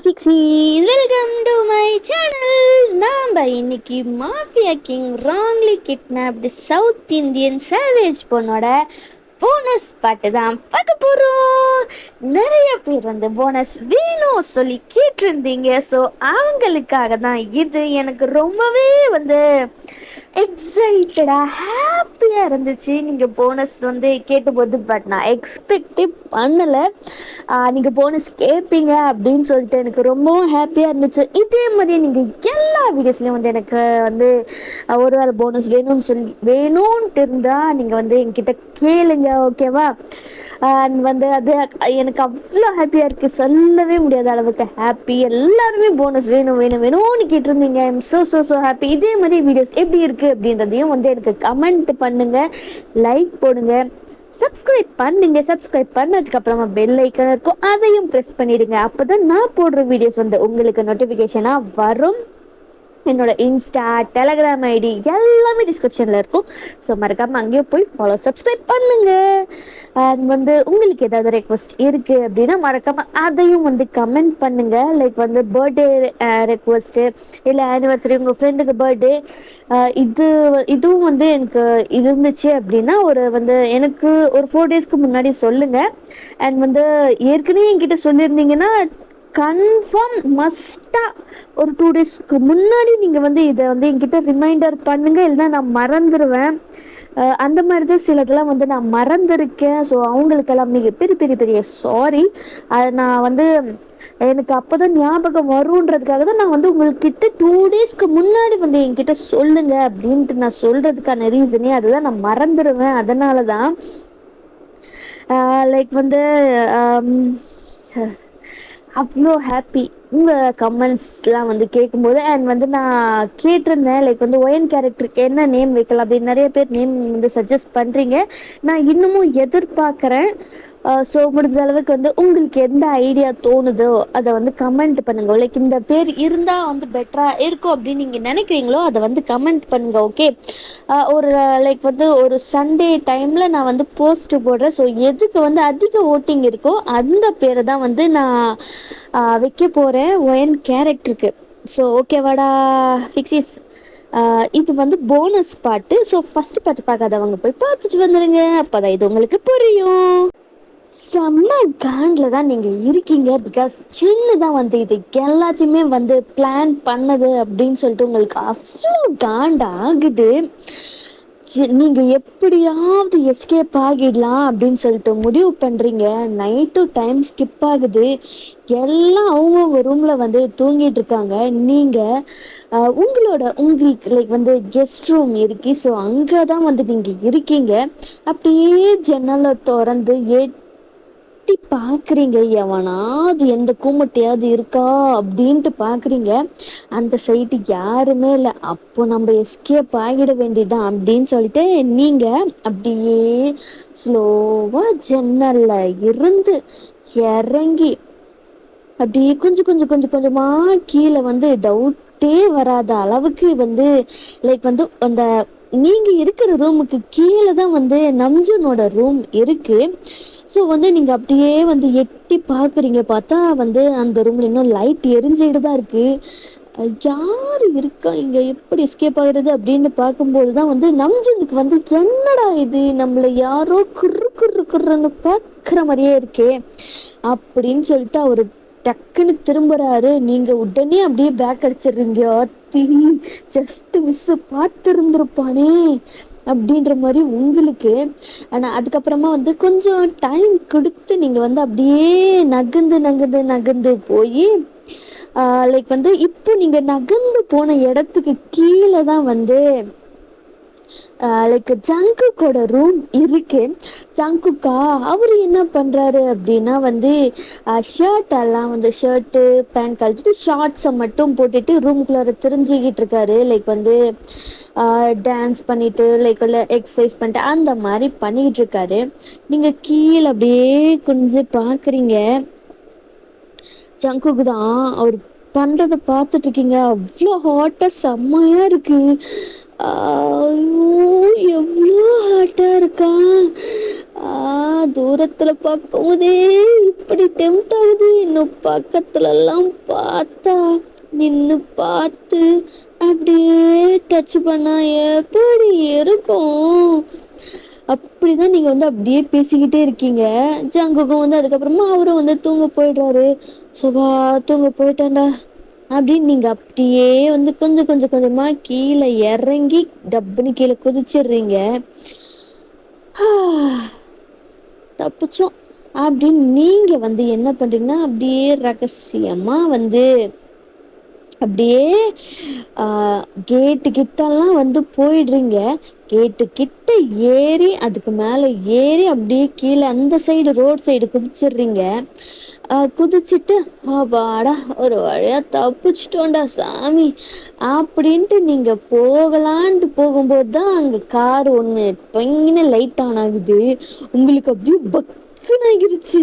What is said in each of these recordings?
ஃபிக்ஸீஸ் welcome to my channel. நாம் இன்னைக்கு mafia king wrongly kidnapped south Indian savage பொண்ணோட bonus பாட்டு தான் பார்க்க போகிறோம். நிறைய பேர் போனஸ் வேணும் சொல்லி கேட்டிருந்தீங்க. ஸோ அவங்களுக்காக தான் இது. எனக்கு ரொம்பவே எக்ஸைட்டடாக ஹாப்பியாக இருந்துச்சு நீங்கள் போனஸ் கேட்டபோது. பட் நான் எக்ஸ்பெக்டே பண்ணலை நீங்கள் போனஸ் கேட்பீங்க அப்படின்னு சொல்லிட்டு. எனக்கு ரொம்பவும் ஹாப்பியாக இருந்துச்சு. இதே மாதிரியே நீங்கள் எல்லா வீடியோஸ்லேயும் எனக்கு ஒரு வேளை போனஸ் வேணும்ன்ட்டு இருந்தால் நீங்கள் என்கிட்ட கேளுங்க, ஓகேவா? அண்ட் அது எனக்கு அவ்வளோ ஹாப்பியாக இருக்குது, சொல்லவே முடியாத அளவுக்கு ஹாப்பி. எல்லாருமே போனஸ் வேணும்னு கேட்டிருந்தீங்க. I'm so happy. இதே மாதிரி வீடியோஸ் எப்படி இருக்குது அப்படின்றதையும் எனக்கு கமெண்ட் பண்ணுங்கள், லைக் போடுங்க, சப்ஸ்கிரைப் பண்ணுங்க. சப்ஸ்கிரைப் பண்ணதுக்கப்புறமா பெல் ஐக்கன் இருக்கும், அதையும் ப்ரெஸ் பண்ணிடுங்க. அப்போ தான் நான் போடுற வீடியோஸ் உங்களுக்கு நோட்டிஃபிகேஷனாக வரும். என்னோட இன்ஸ்டா, டெலகிராம் ஐடி எல்லாமே டிஸ்கிரிப்ஷனில் இருக்கும். ஸோ மறக்காமல் அங்கேயும் போய் ஃபாலோ, சப்ஸ்கிரைப் பண்ணுங்கள். அண்ட் உங்களுக்கு ஏதாவது ரெக்வஸ்ட் இருக்குது அப்படின்னா மறக்காமல் அதையும் கமெண்ட் பண்ணுங்கள். லைக் பர்த்டே ரெக்வஸ்ட்டு, இல்லை ஆனிவர்சரி, உங்கள் ஃப்ரெண்டுக்கு பர்த்டே, இதுவும் எனக்கு இருந்துச்சு அப்படின்னா எனக்கு ஒரு 4 டேஸ்க்கு முன்னாடி சொல்லுங்கள். அண்ட் ஏற்கனவே என்கிட்ட சொல்லியிருந்தீங்கன்னா கன்ஃபார்ம் மஸ்ட்டாக ஒரு 2 டேஸ்க்கு முன்னாடி நீங்கள் இதை என்கிட்ட ரிமைண்டர் பண்ணுங்கள், இல்லைனா நான் மறந்துடுவேன். அந்த மாதிரி தான் சிலதெல்லாம் நான் மறந்துருக்கேன். ஸோ அவங்களுக்கெல்லாம் மிக பெரிய சாரி. அதை நான் எனக்கு அப்போ தான் ஞாபகம் வருன்றதுக்காக தான் நான் உங்கள்கிட்ட 2 டேஸ்க்கு முன்னாடி என்கிட்ட சொல்லுங்கள் அப்படின்ட்டு நான் சொல்கிறதுக்கான ரீசனே அதுதான். நான் மறந்துடுவேன், அதனால தான். லைக் அவ்வளோ ஹாப்பி உங்கள் கமெண்ட்ஸ்லாம் கேட்கும்போது. அண்ட் நான் கேட்டிருந்தேன் லைக் ஒயன் கேரக்டருக்கு என்ன நேம் வைக்கலாம் அப்படின்னு. நிறைய பேர் நேம் சஜஸ்ட் பண்ணுறீங்க. நான் இன்னமும் எதிர்பார்க்குறேன். ஸோ முடிஞ்ச அளவுக்கு உங்களுக்கு எந்த ஐடியா தோணுதோ அதை கமெண்ட் பண்ணுங்கள். லைக் இந்த பேர் இருந்தால் பெட்டராக இருக்கும் அப்படின்னு நீங்கள் நினைக்கிறீங்களோ அதை கமெண்ட் பண்ணுங்கள், ஓகே? ஒரு லைக் ஒரு சண்டே டைமில் நான் போஸ்ட்டு போடுறேன். ஸோ எதுக்கு அதிக ஓட்டிங் இருக்கோ அந்த பேரை தான் நான் வைக்க போகிறேன் ஒயன் கேரக்டருக்கு. ஸோ ஓகேவாடா ஃபிக்ஸிஸ்? இது போனஸ் பாட்டு. ஸோ ஃபஸ்ட்டு பாட்டு பார்க்காதவங்க போய் பார்த்துட்டு வந்துடுங்க, அப்போ தான் இது உங்களுக்கு புரியும். செம்ம காண்டில் தான் நீங்கள் இருக்கீங்க. பிகாஸ் சின்னதான் இது எல்லாத்தையுமே பிளான் பண்ணது அப்படின்னு சொல்லிட்டு உங்களுக்கு அவ்வளோ காண்டாகுது. நீங்கள் எப்படியாவது எஸ்கேப் ஆகிடலாம் அப்படின்னு சொல்லிட்டு முடிவு பண்ணுறீங்க. நைட்டு டைம் ஸ்கிப் ஆகுது, எல்லாம் அவங்கவுங்க ரூமில் தூங்கிட்டு இருக்காங்க. நீங்கள் உங்களுக்கு லைக் கெஸ்ட் ரூம் இருக்கு. ஸோ அங்கே தான் நீங்கள் இருக்கீங்க. அப்படியே ஜன்னலை திறந்து பார்க்குறீங்க, எவனாவது எந்த கூமட்டையாவது இருக்கா அப்படின்ட்டு பார்க்குறீங்க. அந்த சைட்டு யாருமே இல்லை. அப்போ நம்ம எஸ்கேப் ஆகிட வேண்டியதான் அப்படின்னு சொல்லிட்டு நீங்கள் அப்படியே ஸ்லோவாக ஜன்னல்ல இருந்து இறங்கி அப்படியே கொஞ்சமாக கீழே டவுட்டே வராத அளவுக்கு லைக் அந்த நீங்கள் இருக்கிற ரூமுக்கு கீழே தான் நம்ஜுனோட ரூம் இருக்குது. ஸோ நீங்கள் அப்படியே எட்டி பார்க்குறீங்க. பார்த்தா அந்த ரூமில் இன்னும் லைட் எரிஞ்சுக்கிட்டு தான் இருக்குது. யார் இருக்கா இங்கே, எப்படி எஸ்கேப் ஆகிறது அப்படின்னு பார்க்கும்போது தான் நம்ஜுனுக்கு என்னடா இது, நம்மளை யாரோ குர்ருன்னு பார்க்குற மாதிரியே இருக்கே அப்படின்னு சொல்லிட்டு அவர் டக்குன்னு திரும்புறாரு. நீங்கள் உடனே அப்படியே பேக் அடிச்சிடுறீங்க. ஜஸ்ட் மிஸ்ஸு பார்த்துருந்துருப்பானே அப்படின்ற மாதிரி உங்களுக்கு. ஆனால் அதுக்கப்புறமா கொஞ்சம் டைம் கொடுத்து நீங்கள் அப்படியே நகர்ந்து போய் லைக் இப்போ நீங்கள் நகர்ந்து போன இடத்துக்கு கீழே தான் லைக் ஜங்குக்கோட ரூம் இருக்கு. ஜங்குக்கா அவர் என்ன பண்ணுறாரு அப்படின்னா ஷர்ட்டெல்லாம் ஷர்ட்டு பேண்ட் கழிச்சிட்டு ஷார்ட்ஸை மட்டும் போட்டுட்டு ரூமுக்குள்ளார தெரிஞ்சுக்கிட்டு இருக்காரு. லைக் டான்ஸ் பண்ணிட்டு லைக் எக்ஸசைஸ் பண்ணிட்டு அந்த மாதிரி பண்ணிக்கிட்டு இருக்காரு. நீங்கள் கீழே அப்படியே கொஞ்சம் பார்க்குறீங்க. ஜங்குக்கு தான் அவர் பண்ணுறதை பார்த்துட்ருக்கீங்க. அவ்வளோ ஹாட்டாக செம்மையாக இருக்குது. எவ்வளோ ஹாட்டாக இருக்கா தூரத்துல பார்க்கும்போதே இப்படி டெம்ட் ஆகுது, இன்னும் பக்கத்துல எல்லாம் பார்த்தா நின்னு பார்த்து அப்படியே டச் பண்ணா எப்படி இருக்கும். அப்படிதான் நீங்க வந்து அப்படியே பேசிக்கிட்டே இருக்கீங்க. ஜங்குக்கும் வந்து அதுக்கப்புறமா அவரும் வந்து தூங்க போயிடுறாரு. சுபா தூங்க போயிட்டான்டா அப்படின்னு நீங்க அப்படியே வந்து கொஞ்சம் கொஞ்சம் கொஞ்சமா கீழே இறங்கி டப்புன்னு கீழே குதிச்சிடுறீங்க. தப்பிச்சோம் அப்படின்னு நீங்க வந்து என்ன பண்றீங்கன்னா, அப்படியே ரகசியமா வந்து அப்படியே கேட்டு கிட்டலாம் வந்து போயிடுறீங்க. கேட்டு கிட்ட ஏறி அதுக்கு மேலே ஏறி அப்படியே கீழே அந்த சைடு ரோட் சைடு குதிச்சிடுறீங்க. குதிச்சுட்டு அப்பாடா ஒரு வழியா தப்பிச்சிட்டோண்டா சாமி அப்படின்ட்டு நீங்க போகலான்ட்டு போகும்போது தான் அங்க கார் ஒன்று டொங்கின லைட் ஆன் ஆகுது. உங்களுக்கு அப்படியே பக்குனாகிருச்சு.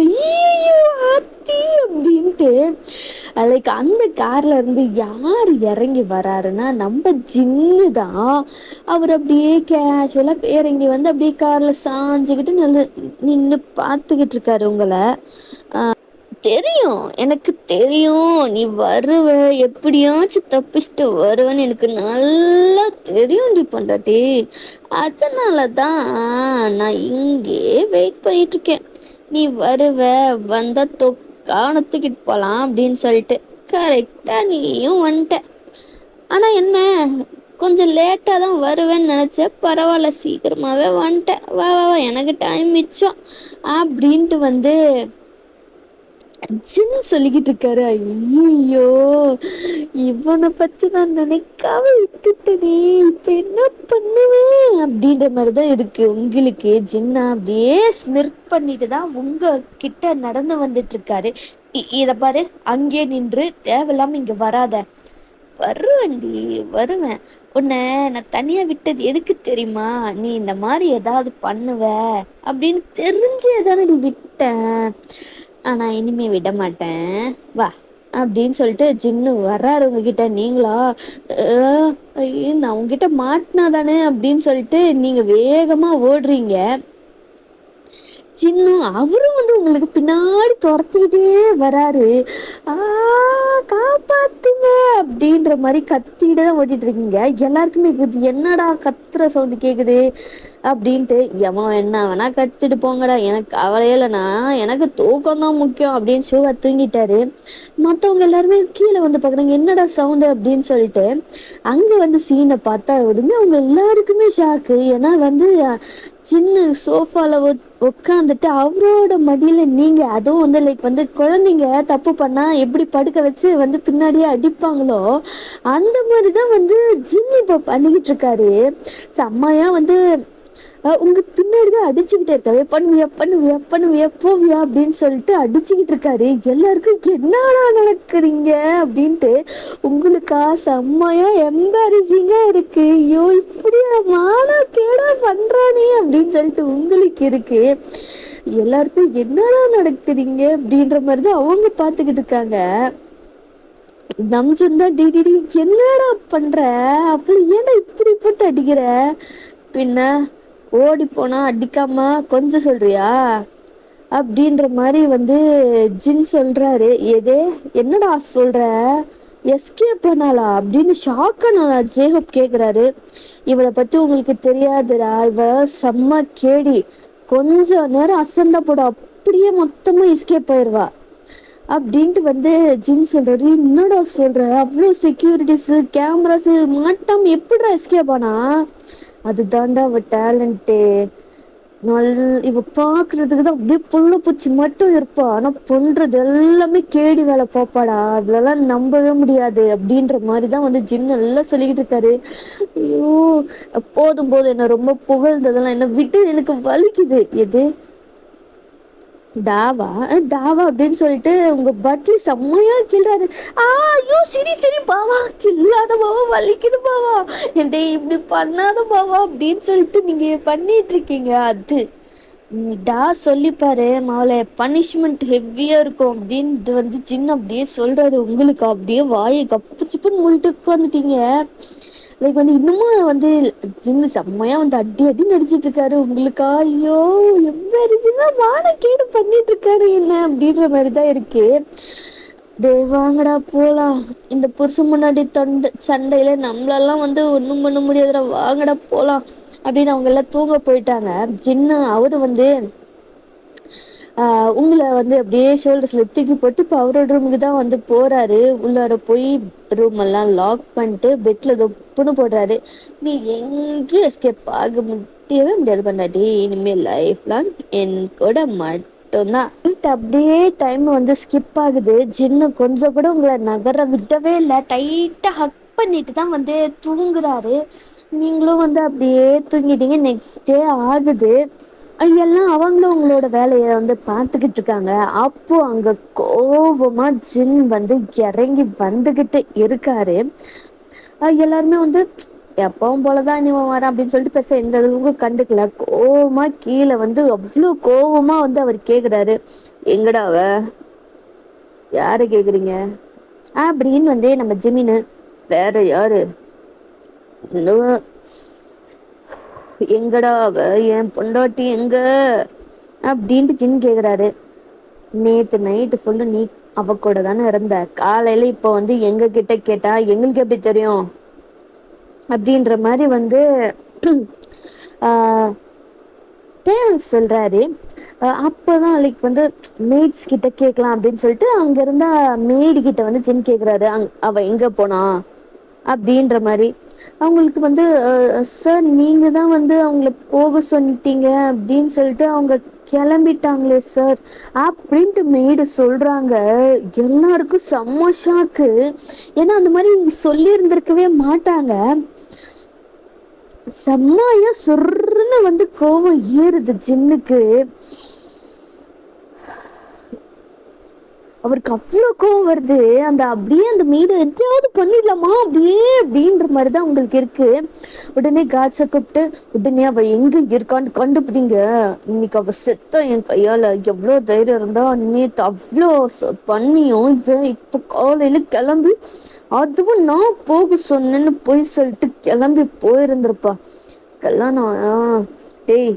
ஐயோ ஆத்தி அப்படின்ட்டு லைக் அந்த கார்ல இருந்து யார் இறங்கி வராருன்னா நம்ம ஜின்னு தான். அவர் அப்படியே கேஷுவலா இறங்கி வந்து அப்படியே கார்ல சாஞ்சுக்கிட்டு நின்று பார்த்துக்கிட்டு இருக்காரு உங்களை. தெரியும், எனக்கு தெரியும் நீ வருவ, எப்படியாச்சும் தப்பிச்சுட்டு வருவேன்னு எனக்கு நல்லா தெரியும் டி பொண்டாட்டி. அதனால தான் நான் இங்கே வெயிட் பண்ணிட்டு இருக்கேன். நீ வருவ, வந்தா தொக்கானத்துக்கிட்டு போகலாம் அப்படின்னு சொல்லிட்டு கரெக்டாக நீயும் வந்துட்ட. ஆனால் என்ன கொஞ்சம் லேட்டாக தான் வருவேன்னு நினச்சேன், பரவாயில்ல சீக்கிரமாகவே வந்துட்டேன். வா வா வா எனக்கு டைம் மிச்சம் அப்படின்ட்டு வந்து ஜின் சொல்லிக்கிட்டு இருக்காரு. ஐயோ இவனை பத்தி நான் நினைக்காம விட்டுட்டேனே, இப்ப என்ன பண்ணுவேன் அப்படின்ற மாதிரிதான் இருக்கு உங்களுக்கு. ஜின்னா அப்படியே ஸ்மிர்க் பண்ணிட்டு தான் உங்க கிட்ட நடந்து வந்துட்டு இருக்காரு. இத பாரு, அங்கே நின்று தேவையில்லாம இங்க வராத. வருவேன்டி வருவேன். உன்னை நான் தனியா விட்டது எதுக்கு தெரியுமா, நீ இந்த மாதிரி ஏதாவது பண்ணுவ அப்படின்னு தெரிஞ்சே தானே நீ விட்டேன். நான் இனிமே விட மாட்டேன் வா அப்படின்னு சொல்லிட்டு ஜின்னு வர்றாரு உங்ககிட்ட. நீங்களா நான் உங்ககிட்ட மாட்டினா தானே அப்படின்னு சொல்லிட்டு நீங்க வேகமா ஓடுறீங்க. சின்ன அவரும் வந்து உங்களுக்கு பின்னாடி துரத்திக்கிட்டே வராரு. காப்பாத்துங்க அப்படின்ற மாதிரி கத்திட்டு தான் ஓட்டிட்டு இருக்கீங்க. எல்லாருக்குமே என்னடா கத்துற சவுண்டு கேக்குது அப்படின்ட்டு, எவன் என்ன வேணா கத்திட்டு போங்கடா, எனக்கு கவலையே இல்லைண்ணா, எனக்கு தூக்கம் தான் முக்கியம் அப்படின்னு ஷோகா தூங்கிட்டாரு. மற்றவங்க எல்லாருமே கீழே வந்து பார்க்குறாங்க என்னடா சவுண்டு அப்படின்னு சொல்லிட்டு. அங்கே வந்து சீனை பார்த்தா உடனே அவங்க எல்லாருக்குமே ஷாக்கு. ஏன்னா வந்து சின்ன சோஃபாவில் உட்காந்துட்டு அவரோட மடியில் நீங்கள், அதுவும் வந்து லைக் வந்து குழந்தைங்க தப்பு பண்ணால் எப்படி படுக்க வச்சு வந்து பின்னாடியே அடிப்பாங்களோ அந்த மாதிரி தான் வந்து ஜின்னு இப்போ பண்ணிக்கிட்டு இருக்காரு. செம்மையாக வந்து உங்க பின்னாடி தான் அடிச்சுக்கிட்டே இருக்காரு. பண்ணுவியா பண்ணுவியா பண்ணுவியா போவியா அப்படின்னு சொல்லிட்டு அடிச்சுக்கிட்டு இருக்காரு. எல்லாருக்கும் என்னடா நடக்குறீங்க அப்படின்ட்டு உங்களுக்கா செம்மையா எம்பாரசிங்கா இருக்கு. ஐயோ இப்படியா மானா கேடா பண்றானே அப்படின்னு சொல்லிட்டு உங்களுக்கு இருக்கு. எல்லாருக்கும் என்னடா நடக்குறீங்க அப்படின்ற மாதிரி தான் அவங்க பார்த்துக்கிட்டு இருக்காங்க. நம்ஜுந்தா டிடி என்னடா பண்ற, அப்படி ஏன்டா இப்படி போட்டு அடிக்கிற, பின்ன ஓடி போனா அடிக்காம கொஞ்சம் சொல்றியா அப்படின்ற மாதிரி வந்து ஜின் சொல்றாரு. எதே என்னடா சொல்ற, எஸ்கேப் பண்ணாளா அப்படின்னு ஷாக்கான ஜேஹப் கேக்குறாரு. இவளை பத்தி உங்களுக்கு தெரியாதுடா, இவ செம்ம கேடி, கொஞ்ச நேரம் அசந்தா போட அப்படியே மொத்தமா எஸ்கேப் ஆயிடுவா அப்படின்ட்டு வந்து ஜின் சொல்றாரு. என்னடா சொல்ற, அவ்வளோ செக்யூரிட்டிஸு கேமராஸு மாட்டாம எப்படிடா எஸ்கேப் ஆனா, அது தாண்டா அவ டேலண்ட்டு. இவ பாக்குறதுக்கு தான் அப்படியே புள்ள பூச்சி மட்டும் இருப்பா, ஆனா பண்றது எல்லாமே கேடி வேலை பாப்பாடா, இதெல்லாம் நம்பவே முடியாது அப்படின்ற மாதிரிதான் வந்து ஜின் எல்லாம் சொல்லிக்கிட்டு இருக்காரு. ஐயோ போதும் போதும், என்ன ரொம்ப புகழ்ந்ததெல்லாம் என்ன விட்டு, எனக்கு வலிக்குது. எது டாவா டாவா அப்படின்னு சொல்லிட்டு உங்க பட்லி செம்மையா கிள்றாரு. ஐயோ சரி சரி பாவா, கில்லாத பாவா, வலிக்குது பாவா, என்கிட்ட இப்படி பண்ணாத பாவா அப்படின்னு சொல்லிட்டு நீங்க பண்ணிட்டு இருக்கீங்க. அது டா சொல்லிப்பாரு மாவளை, பனிஷ்மெண்ட் ஹெவியா இருக்கும் அப்படின்னு வந்து சின்ன அப்படியே சொல்றாரு. உங்களுக்கு அப்படியே வாயை கப்பு சிப்புன்னு மூடிட்டு உட்காந்துட்டீங்க. லைக் வந்து இன்னமும் வந்து ஜின்னு செம்மையா வந்து அடி அடி நடிச்சிட்டு இருக்காரு உங்களுக்கா. ஐயோ எவ்வளோ மானக்கேடு பண்ணிட்டு இருக்காரு என்ன அப்படின்ற மாதிரி தான் இருக்கு. டே வாங்கடா போலாம், இந்த புருஷன் முன்னாடி சண்டையில நம்மளெல்லாம் வந்து ஒன்றும் பண்ண முடியாதுடா, வாங்கடா போலாம் அப்படின்னு அவங்க எல்லாம் தூங்க போயிட்டாங்க. ஜின்னு அவரு வந்து உங்களை வந்து அப்படியே ஷோல்டர்ஸ்ல தூக்கி போட்டு இப்போ அவரோட ரூமுக்கு தான் வந்து போறாரு. உள்ளார போய் ரூம் எல்லாம் லாக் பண்ணிட்டு பெட்ல தொப்புன்னு போடுறாரு. நீ எங்கேயும் எஸ்கேப் ஆக முடியவே முடியாது பண்ணாடி, இனிமேல் லைஃப் லாங் என் கூட மட்டும்தான். அப்படியே டைம் வந்து ஸ்கிப் ஆகுது. ஜின்னு கொஞ்சம் கூட உங்களை நகர விடவே இல்லை, டைட்டா ஹக் பண்ணிட்டு தான் வந்து தூங்குறாரு. நீங்களும் வந்து அப்படியே தூங்கிட்டீங்க. நெக்ஸ்ட் டே ஆகுது. எல்லாம் அவங்களும் உங்களோட வேலையை வந்து பார்த்துக்கிட்டு இருக்காங்க. அப்போ அங்க கோவமா ஜின் வந்து இறங்கி வந்துகிட்டு இருக்காரு. எல்லாருமே வந்து எப்பவும் போலதான் இவன் வரான் அப்படின்னு சொல்லிட்டு பேச எந்த அளவுக்கு கண்டுக்கல. கோவமா கீழே வந்து அவ்வளோ கோவமா வந்து அவர் கேக்குறாரு, எங்கடா அவ, யாரு கேக்குறீங்க அப்படின்னு வந்து நம்ம ஜிமின்னு, வேற யாரு, எங்கடா அவ, என் பொண்டாட்டி எங்க அப்படின்ட்டு ஜின் கேக்குறாரு. நேத்து நைட்டு ஃபுல்லு நீ அவ கூட தானே இருந்த, காலையில இப்போ வந்து எங்க கிட்ட கேட்டா எங்களுக்கு எப்படி தெரியும் அப்படின்ற மாதிரி வந்து தேவன்ஸ் சொல்றாரு. அப்போதான் லைக் வந்து மெய்ட்ஸ் கிட்ட கேட்கலாம் அப்படின்னு சொல்லிட்டு அங்க இருந்த மெய்டு கிட்ட வந்து ஜின் கேக்குறாரு, அவ எங்க போனா அப்படின்ற மாதிரி. அவங்களுக்கு வந்து சார் நீங்க தான் வந்து அவங்கள போக சொல்லிட்டீங்க அப்படின்னு சொல்லிட்டு அவங்க கிளம்பிட்டாங்களே சார் அப்படின்ட்டு மெய்டு சொல்றாங்க. எல்லாருக்கும் செம்ம ஷாக்கு. ஏன்னா அந்த மாதிரி சொல்லி இருந்திருக்கவே மாட்டாங்க. செம்மையா சுருன்னு வந்து கோவம் ஏறுது ஜின்னுக்கு. அவருக்கு அவ்வளோ கோவம் வருது. அந்த அப்படியே அந்த மீடை எதையாவது பண்ணிடலாமா அப்படியே அப்படின்ற மாதிரி தான் உங்களுக்கு இருக்கு. உடனே காட்ஸை கூப்பிட்டு, உடனே அவ எங்க இருக்கான்னு கண்டுபிடிங்க, இன்னைக்கு அவ செத்த என் கையால, எவ்வளோ தைரியம் இருந்தா நேற்று அவ்வளோ பண்ணியும் இவன் இப்போ காலையில கிளம்பி அதுவும் நான் போக சொன்னேன்னு போய் சொல்லிட்டு கிளம்பி போயிருந்திருப்பா. கல்யாணம் டேய்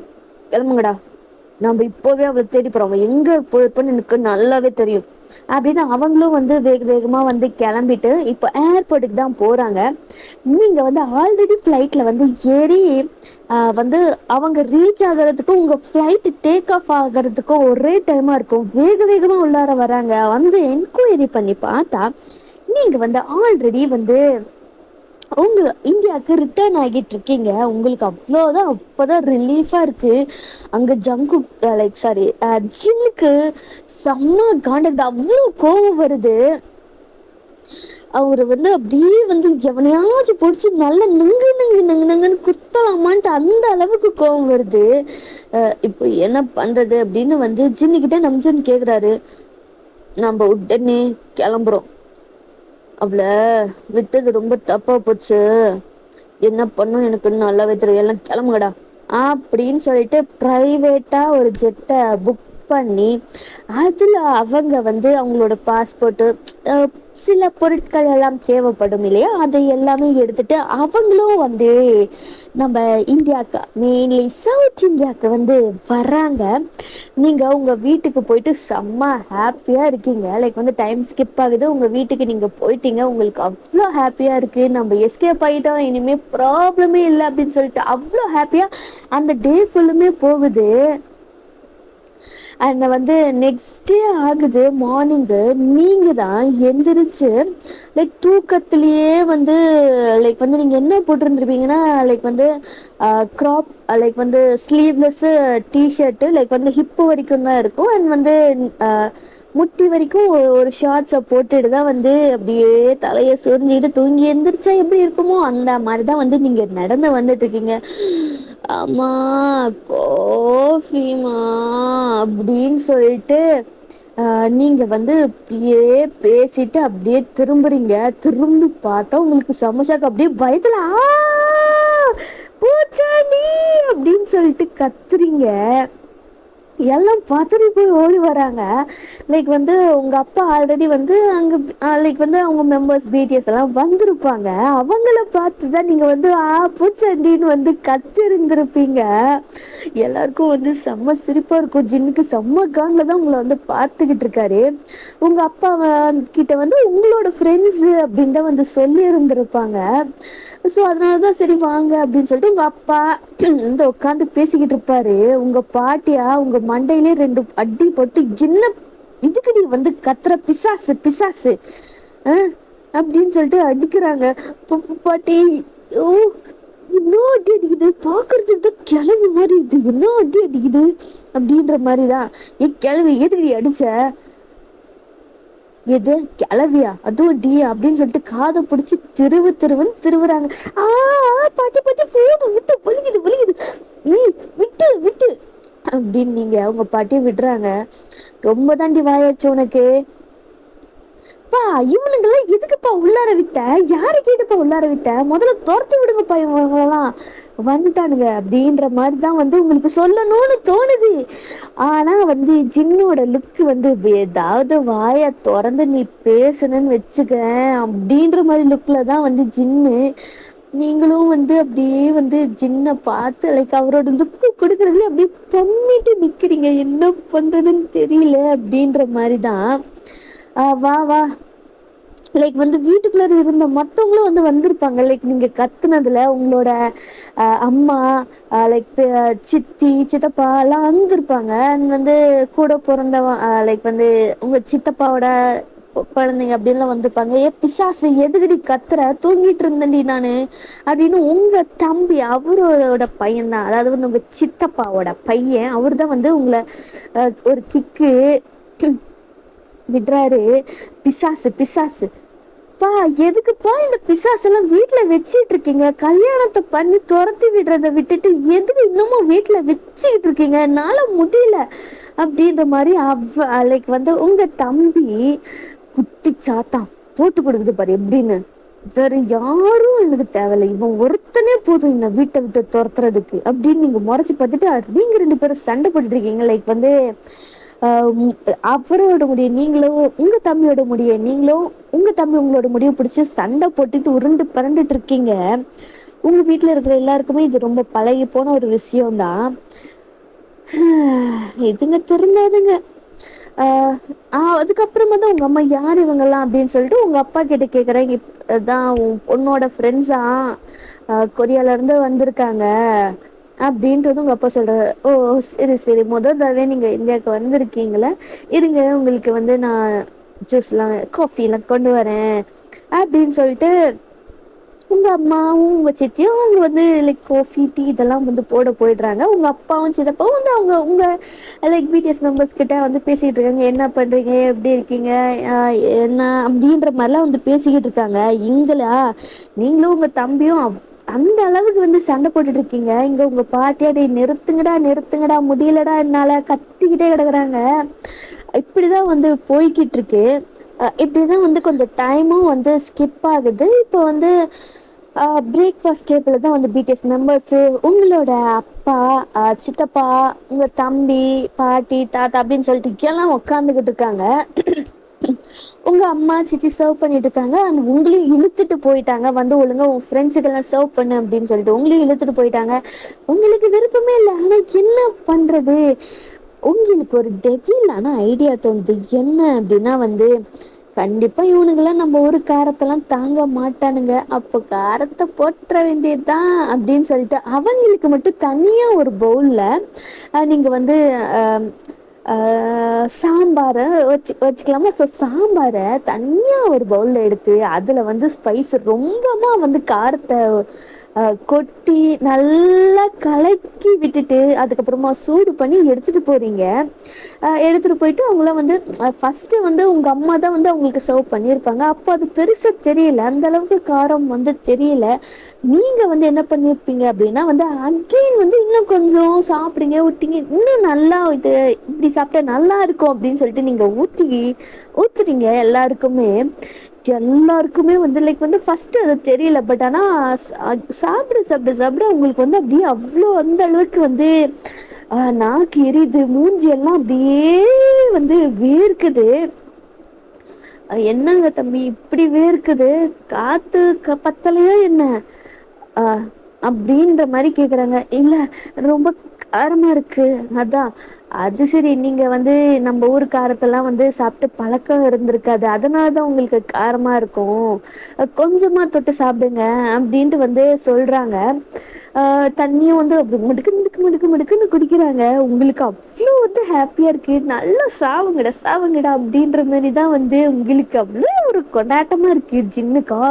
கிளம்புங்கடா, நம்ம இப்போவே அவளை தேடி போறோம், அவன் எங்க போயிருப்பான்னு எனக்கு நல்லாவே தெரியும் அப்படின்னு அவங்களும் வந்து வேக வேகமா வந்து கிளம்பிட்டு இப்போ ஏர்போர்ட்டுக்கு தான் போறாங்க. நீங்க வந்து ஆல்ரெடி ஃப்ளைட்ல வந்து ஏறி வந்து அவங்க ரீச் ஆகிறதுக்கும் உங்க ஃப்ளைட் டேக் ஆஃப் ஆகிறதுக்கும் ஒரே டைமா இருக்கும். வேக வேகமா உள்ளார வராங்க. வந்து என்கொயரி பண்ணி பார்த்தா நீங்க வந்து ஆல்ரெடி வந்து உங்க இந்தியாவுக்கு ரிட்டர்ன் ஆகிட்டு இருக்கீங்க. உங்களுக்கு அவ்வளோதான் அப்போதான் ரிலீஃபா இருக்கு. அங்க ஜங்கு லைக் சாரி ஜின்னுக்கு செம்ம காண்டது, அவ்வளோ கோவம் வருது. அவரு வந்து அப்படியே வந்து எவனையாச்சும் பிடிச்சி நல்லா நங்கு நங்கு நங்கு நங்குன்னு குத்தலாமான்ட்டு அந்த அளவுக்கு கோவம் வருது. இப்போ என்ன பண்றது அப்படின்னு வந்து ஜின்னுக்கிட்ட நம்ஜன் கேக்குறாரு. நம்ம உடனே கிளம்புறோம், அவளை விட்டது ரொம்ப தப்பா போச்சு, என்ன பண்ணும் எனக்கு நல்லாவே தெரியும், எல்லாம் கிளம்புங்கடா அப்படின்னு சொல்லிட்டு பிரைவேட்டா ஒரு ஜெட்டை புக் பண்ணி அதுல அவங்க வந்து அவங்களோட பாஸ்போர்ட்டு சில பொருட்கள் எல்லாம் தேவைப்படும் இல்லையா, அதை எல்லாமே எடுத்துட்டு அவங்களும் வந்து நம்ம இந்தியாவுக்கு மெயின்லி சவுத் இந்தியாவுக்கு வந்து வர்றாங்க. நீங்க உங்க வீட்டுக்கு போயிட்டு செம்ம ஹாப்பியா இருக்கீங்க. லைக் வந்து டைம் ஸ்கிப் ஆகுது, உங்க வீட்டுக்கு நீங்க போயிட்டீங்க, உங்களுக்கு அவ்வளோ ஹாப்பியா இருக்கு, நம்ம எஸ்கேப் ஆகிட்டோம், இனிமே ப்ராப்ளமே இல்லை அப்படின்னு சொல்லிட்டு அவ்வளோ ஹாப்பியா அந்த டே ஃபுல்லுமே போகுது. அந்த வந்து நெக்ஸ்ட் டே ஆகுது. மார்னிங்கு நீங்க தான் எந்திரிச்சு லைக் தூக்கத்திலேயே வந்து லைக் வந்து நீங்க என்ன போட்டிருந்துருப்பீங்கன்னா லைக் வந்து க்ராப் லைக் வந்து ஸ்லீவ்லெஸ்ஸு டிஷர்ட்டு லைக் வந்து ஹிப்பு வரைக்கும் தான் இருக்கும். அண்ட் வந்து முட்டி வரைக்கும் ஒரு ஷார்ட்ஸை போட்டுட்டு தான் வந்து அப்படியே தலையை சொரிஞ்சிக்கிட்டு தூங்கி எந்திரிச்சா எப்படி இருக்குமோ அந்த மாதிரி தான் வந்து நீங்க நடந்து வந்துட்டு இருக்கீங்க. அம்மா கோஃபிமா அப்படின்னு சொல்லிட்டு நீங்க வந்து அப்படியே பேசிட்டு அப்படியே திரும்புறீங்க. திரும்பி பார்த்தா உங்களுக்கு சமோசாக்கு அப்படியே பயத்துல பூச்சாண்டி அப்படின்னு சொல்லிட்டு கத்துறீங்க. எல்லாம் பதறி போய் ஓடி வராங்க. லைக் வந்து உங்க அப்பா ஆல்ரெடி வந்து அங்க லைக் வந்து அவங்க மெம்பர்ஸ் பிடிஎஸ் எல்லாம் வந்திருப்பாங்க. அவங்கள பார்த்து தான் நீங்க வந்து பூச்சண்டின்னு வந்து கத்திருந்திருப்பீங்க. எல்லாருக்கும் வந்து செம்ம சிரிப்பா இருக்கும். ஜின்னுக்கு செம்ம கான்ல தான் உங்களை வந்து பார்த்துக்கிட்டு இருக்காரு. உங்க அப்பா கிட்ட வந்து உங்களோட ஃப்ரெண்ட்ஸ் அப்படின்னு தான் வந்து சொல்லி இருந்திருப்பாங்க. ஸோ அதனாலதான் சரி வாங்க அப்படின்னு சொல்லிட்டு உங்க அப்பா வந்து உட்காந்து பேசிக்கிட்டு இருப்பாரு. உங்க பாட்டியா உங்க மண்டையிலே 2 அடி போட்டு, என்ன இதுக்கு நீ வந்து கத்துற, பிசாசு பிசாசு அப்படின்னு சொல்லிட்டு அடிக்கிறாங்க. பாட்டி ஓ இன்னும் அடி அடிக்குது, பாக்குறதுக்கு தான் கிளவி மாதிரி இது, என்ன அடி அடிக்குது அப்படின்ற மாதிரிதான். கிளவி எதுக்கு நீ அடிச்ச, எது கிளவியா அதுவும் டி அப்படின்னு சொல்லிட்டு காதை பிடிச்சி திருவுன்னு திருவுறாங்க. பாட்டி பாட்டி போதும், விட்டு வலிக்குது வலிக்குது, விட்டு விட்டு அப்படின்னு நீங்க அவங்க பாட்டியை விடுறாங்க. ரொம்ப தாண்டி வாயாச்சு உனக்கு. பா இவனுங்கெல்லாம் எதுக்குப்பா உள்ளார விட்ட, யாரு கேட்டுப்பா உள்ளார விட்ட, முதல்ல துரத்து விடுங்கப்பா இவங்களெல்லாம் வந்துட்டானுங்க அப்படின்ற மாதிரி தான் வந்து உங்களுக்கு சொல்லணும்னு தோணுது. ஆனா வந்து ஜின்னோட லுக்கு வந்து ஏதாவது வாயை திறந்து நீ பேசணுன்னு வச்சுக்க அப்படின்ற மாதிரி லுக்ல தான் வந்து ஜின்னு. நீங்களும் வந்து அப்படியே வந்து ஜின்னை பார்த்து லைக் அவரோட லுக்கு கொடுக்கறதுல அப்படியே பம்மிட்டு நிக்கிறீங்க, என்ன பண்றதுன்னு தெரியல அப்படின்ற மாதிரி தான். வா வா லைக் வந்து வீட்டுக்குள்ள இருந்த மற்றவங்களும் வந்து வந்திருப்பாங்க. லைக் நீங்க கத்துனதுல உங்களோட அம்மா லைக் சித்தி சித்தப்பா எல்லாம் வந்திருப்பாங்க. வந்து கூட பிறந்தவன் லைக் வந்து உங்க சித்தப்பாவோட குழந்தைங்க அப்படின்லாம் வந்திருப்பாங்க. பிசாசு எதுக்கடி கத்துற, தூங்கிட்டு இருந்தேன்டி நானு அப்படின்னு உங்க தம்பி அவரோட பையன் தான், அதாவது வந்து உங்க சித்தப்பாவோட பையன், அவரு தான் வந்து உங்களை ஒரு கிக்கு விடுறாரு. பிசாசு பிசாசு பா எதுக்குப்பா இந்த பிசாசெல்லாம் வீட்டுல வச்சுட்டு இருக்கீங்க, கல்யாணத்தை பண்ணி துரத்தி விடுறத விட்டுட்டு எதுக்கு இன்னமும் வீட்டுல வச்சுக்கிட்டு இருக்கீங்க, என்னால முடியல அப்படின்ற மாதிரி லைக் வந்து உங்க தம்பி குட்டி சாத்தான் போட்டு கொடுக்குது பாரு எப்படின்னு. வேற யாரும் எனக்கு தேவையில்லை, இவன் ஒருத்தனே போதும் என்ன வீட்டை விட்டு துரத்துறதுக்கு அப்படின்னு நீங்க முறைச்சு பார்த்துட்டு நீங்க 2 பேரும் சண்டை போட்டுட்டு இருக்கீங்க. லைக் வந்து அவரோட முடிய நீங்களும் உங்க தம்பியோட முடிய நீங்களும் உங்க தம்பி உங்களோட முடிவை பிடிச்சி சண்டை போட்டுட்டு உருண்டு பரண்டுட்டு இருக்கீங்க. உங்க வீட்டுல இருக்கிற எல்லாருக்குமே இது ரொம்ப பழகி போன ஒரு விஷயம்தான். இதுங்க திருந்தாதுங்க. அதுக்கப்புறமா தான் உங்க அம்மா யார் இவங்கெல்லாம் அப்படின்னு சொல்லிட்டு உங்க அப்பா கிட்ட கேக்குறேன். தான் உன் பொண்ணோட ஃப்ரெண்ட்ஸா, கொரியால இருந்து வந்திருக்காங்க அப்படின்றது உங்க அப்பா சொல்றாரு. ஓ சரி சரி, முதல் தடவை நீங்க இந்தியாவுக்கு வந்திருக்கீங்களே, இருங்க உங்களுக்கு வந்து நான் ஜூஸ்லாம் காஃபிலாம் கொண்டு வரேன் அப்படின்னு சொல்லிட்டு உங்க அம்மாவும் உங்க சித்தியும் அவங்க வந்து லைக் காஃபி டீ இதெல்லாம் வந்து போட போயிடுறாங்க. உங்க அப்பாவும் சித்தப்பாவும் வந்து அவங்க உங்க லைக் பிடிஎஸ் மெம்பர்ஸ் கிட்ட வந்து பேசிக்கிட்டு இருக்காங்க. என்ன பண்றீங்க, எப்படி இருக்கீங்க, என்ன அப்படின்ற மாதிரிலாம் வந்து பேசிக்கிட்டு இருக்காங்க. இங்களா நீங்களும் உங்க தம்பியும் அந்த அளவுக்கு வந்து சண்டை போட்டுட்டு இருக்கீங்க. இங்க உங்க பாட்டியாடி நிறுத்துங்கடா நிறுத்துங்கடா முடியலடா என்னால கத்திக்கிட்டே கிடக்குறாங்க. இப்படிதான் வந்து போய்கிட்டு இருக்கு. இப்படிதான் வந்து கொஞ்சம் டைமும் வந்து ஸ்கிப் ஆகுது. இப்போ வந்து பிரேக்ஃபாஸ்ட் டேபிள் தான் வந்து பிடிஎஸ் மெம்பர்ஸு உங்களோட அப்பா சித்தப்பா உங்க தம்பி பாட்டி தாத்தா அப்படின்னு சொல்லிட்டு எல்லாம் உட்காந்துக்கிட்டு இருக்காங்க. உங்க அம்மா சித்தி சர்வ் பண்ணிட்டு இருக்காங்க. அண்ட் உங்களையும் இழுத்துட்டு போயிட்டாங்க, வந்து ஒழுங்கா உன் ஃப்ரெண்ட்ஸுக்கெல்லாம் சர்வ் பண்ணு அப்படின்னு சொல்லிட்டு உங்களையும் இழுத்துட்டு போயிட்டாங்க. உங்களுக்கு விருப்பமே இல்லை, ஆனா என்ன பண்றது, உங்களுக்கு ஒரு டெவிலான ஐடியா தோணுது. என்ன அப்படின்னா வந்து கண்டிப்பா இவனுங்கெல்லாம் நம்ம ஒரு காரத்தெல்லாம் தாங்க மாட்டானுங்க, அப்போ காரத்தை போட்டுற வேண்டியதுதான் அப்படின்னு சொல்லிட்டு அவங்களுக்கு மட்டும் தனியா ஒரு பவுல்ல நீங்க வந்து சாம்பாரை வச்சுக்கலாமா. ஸோ சாம்பாரை தனியாக ஒரு பவுலில் எடுத்து அதில் வந்து ஸ்பைஸ் ரொம்பமா வந்து காரத்தை கொட்டி நல்லா கலக்கி விட்டுட்டு அதுக்கப்புறமா சூடு பண்ணி எடுத்துகிட்டு போகிறீங்க. எடுத்துகிட்டு போயிட்டு அவங்கள வந்து ஃபஸ்ட்டு வந்து உங்கள் அம்மா தான் வந்து அவங்களுக்கு சர்வ் பண்ணியிருப்பாங்க. அப்போ அது பெருசாக தெரியல, அந்த அளவுக்கு காரம் வந்து தெரியல. நீங்கள் வந்து என்ன பண்ணியிருப்பீங்க அப்படின்னா வந்து அகெயின் வந்து இன்னும் கொஞ்சம் சாப்பிடுங்க விட்டீங்க, இன்னும் நல்லா இது இப்படி சாப்பிட்டா நல்லா இருக்கும் அப்படின்னு சொல்லிட்டு நீங்கள் ஊற்றுறீங்க எல்லாருக்குமே. எல்லாருக்குமே வந்து லைக் வந்து ஃபர்ஸ்ட் அது தெரியல. பட் ஆனா சாப்பிட சாப்பிட சாப்பிட உங்களுக்கு வந்து அப்படியே அவ்வளோ அந்த அளவுக்கு வந்து நாக்கு எரியுது, மூஞ்சி எல்லாம் அப்படியே வந்து வேர்க்குது. என்னங்க தம்பி இப்படி வேர்க்குது, காத்து பத்தலையா என்ன அப்படின்ற மாதிரி கேக்குறாங்க. இல்ல ரொம்ப காரமா இருக்கு. அதான். அது சரி, நீங்க வந்து நம்ம ஊர் காரத்தெல்லாம் வந்து சாப்பிட்டு பழக்கம் இருந்திருக்காது, அதனாலதான் உங்களுக்கு காரமா இருக்கும். கொஞ்சமா தொட்டு சாப்பிடுங்க அப்படின்ட்டு வந்து சொல்றாங்க. தண்ணியும் வந்து அப்படி முடுக்கு முடுக்கு முடுக்கு முடுக்குன்னு குடிக்கிறாங்க. உங்களுக்கு அவ்வளோ வந்து ஹாப்பியா இருக்கு. நல்லா சாவுங்கடா சாவுங்கடா அப்படின்ற மாதிரி தான் வந்து உங்களுக்கு அவ்வளோ ஒரு கொண்டாட்டமா இருக்கு ஜின்னுக்கா.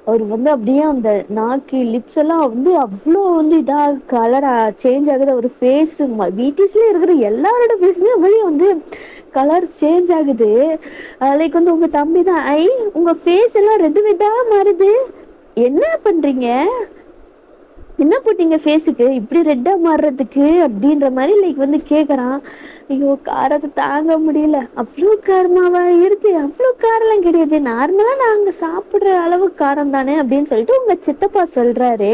அவர் வந்து அப்படியே அந்த நாக்கு லிப்ஸ் எல்லாம் வந்து அவ்வளோ வந்து இதா கலர் சேஞ்ச் ஆகுது. ஒரு ஃபேஸ் பிடிஸ்ல இருக்கிற எல்லாரோட ஃபேஸுமே அப்படியே வந்து கலர் சேஞ்ச் ஆகுது. லைக் வந்து உங்க தம்பி தான், உங்க ஃபேஸ் எல்லாம் ரெட் ரெட்டா மாறுது, என்ன பண்றீங்க, என்ன போட்டீங்க ஃபேஸுக்கு இப்படி ரெட்டா மாறுறதுக்கு அப்படின்ற மாதிரி லைக் வந்து கேட்குறான். ஐயோ காரத்தை தாங்க முடியல, அவ்வளோ காரமாவா இருக்கு, அவ்வளோ காரம்லாம் கிடையாது, நார்மலாக நாங்கள் சாப்பிட்ற அளவு காரம் தானே அப்படின்னு சொல்லிட்டு உங்கள் சித்தப்பா சொல்கிறாரு.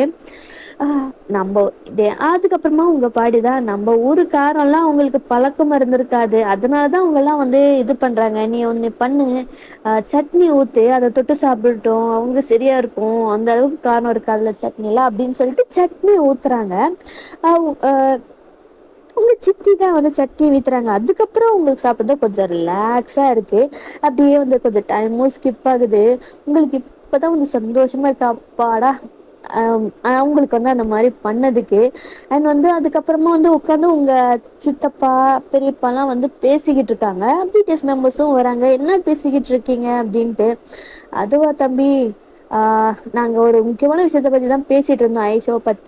நம்ம அதுக்கப்புறமா உங்க பாடிதான், நம்ம ஊரு காரம்லாம் அவங்களுக்கு பழக்கம் இருந்திருக்காது, அதனாலதான் அவங்க எல்லாம் வந்து இது பண்றாங்க. நீ ஒன்னு பண்ணு, சட்னி ஊத்து, அதை தொட்டு சாப்பிடட்டும், அவங்க சரியா இருக்கும், அந்த அளவுக்கு காரம் இருக்காதுல சட்னில அப்படின்னு சொல்லிட்டு சட்னி ஊத்துறாங்க. உங்க சித்தி தான் வந்து சட்னி வீத்துறாங்க. அதுக்கப்புறம் உங்களுக்கு சாப்பிட்றது கொஞ்சம் ரிலாக்ஸா இருக்கு. அப்படியே வந்து கொஞ்சம் டைமும் ஸ்கிப் ஆகுது. உங்களுக்கு இப்பதான் வந்து சந்தோஷமா இருக்கு, அப்பாடா அவங்களுக்கு வந்து அந்த மாதிரி பண்ணதுக்கு. அண்ட் வந்து அதுக்கப்புறமா வந்து உட்காந்து உங்க சித்தப்பா பெரியப்பாலாம் வந்து பேசிக்கிட்டு இருக்காங்க. பிடிஎஸ் மெம்பர்ஸும் வராங்க. என்ன பேசிக்கிட்டு இருக்கீங்க அப்படின்ட்டு. அதுவா தம்பி, நாங்க ஒரு முக்கியமான விஷயத்த பத்தி தான் பேசிட்டு இருந்தோம், ஐஷோ பத்தி.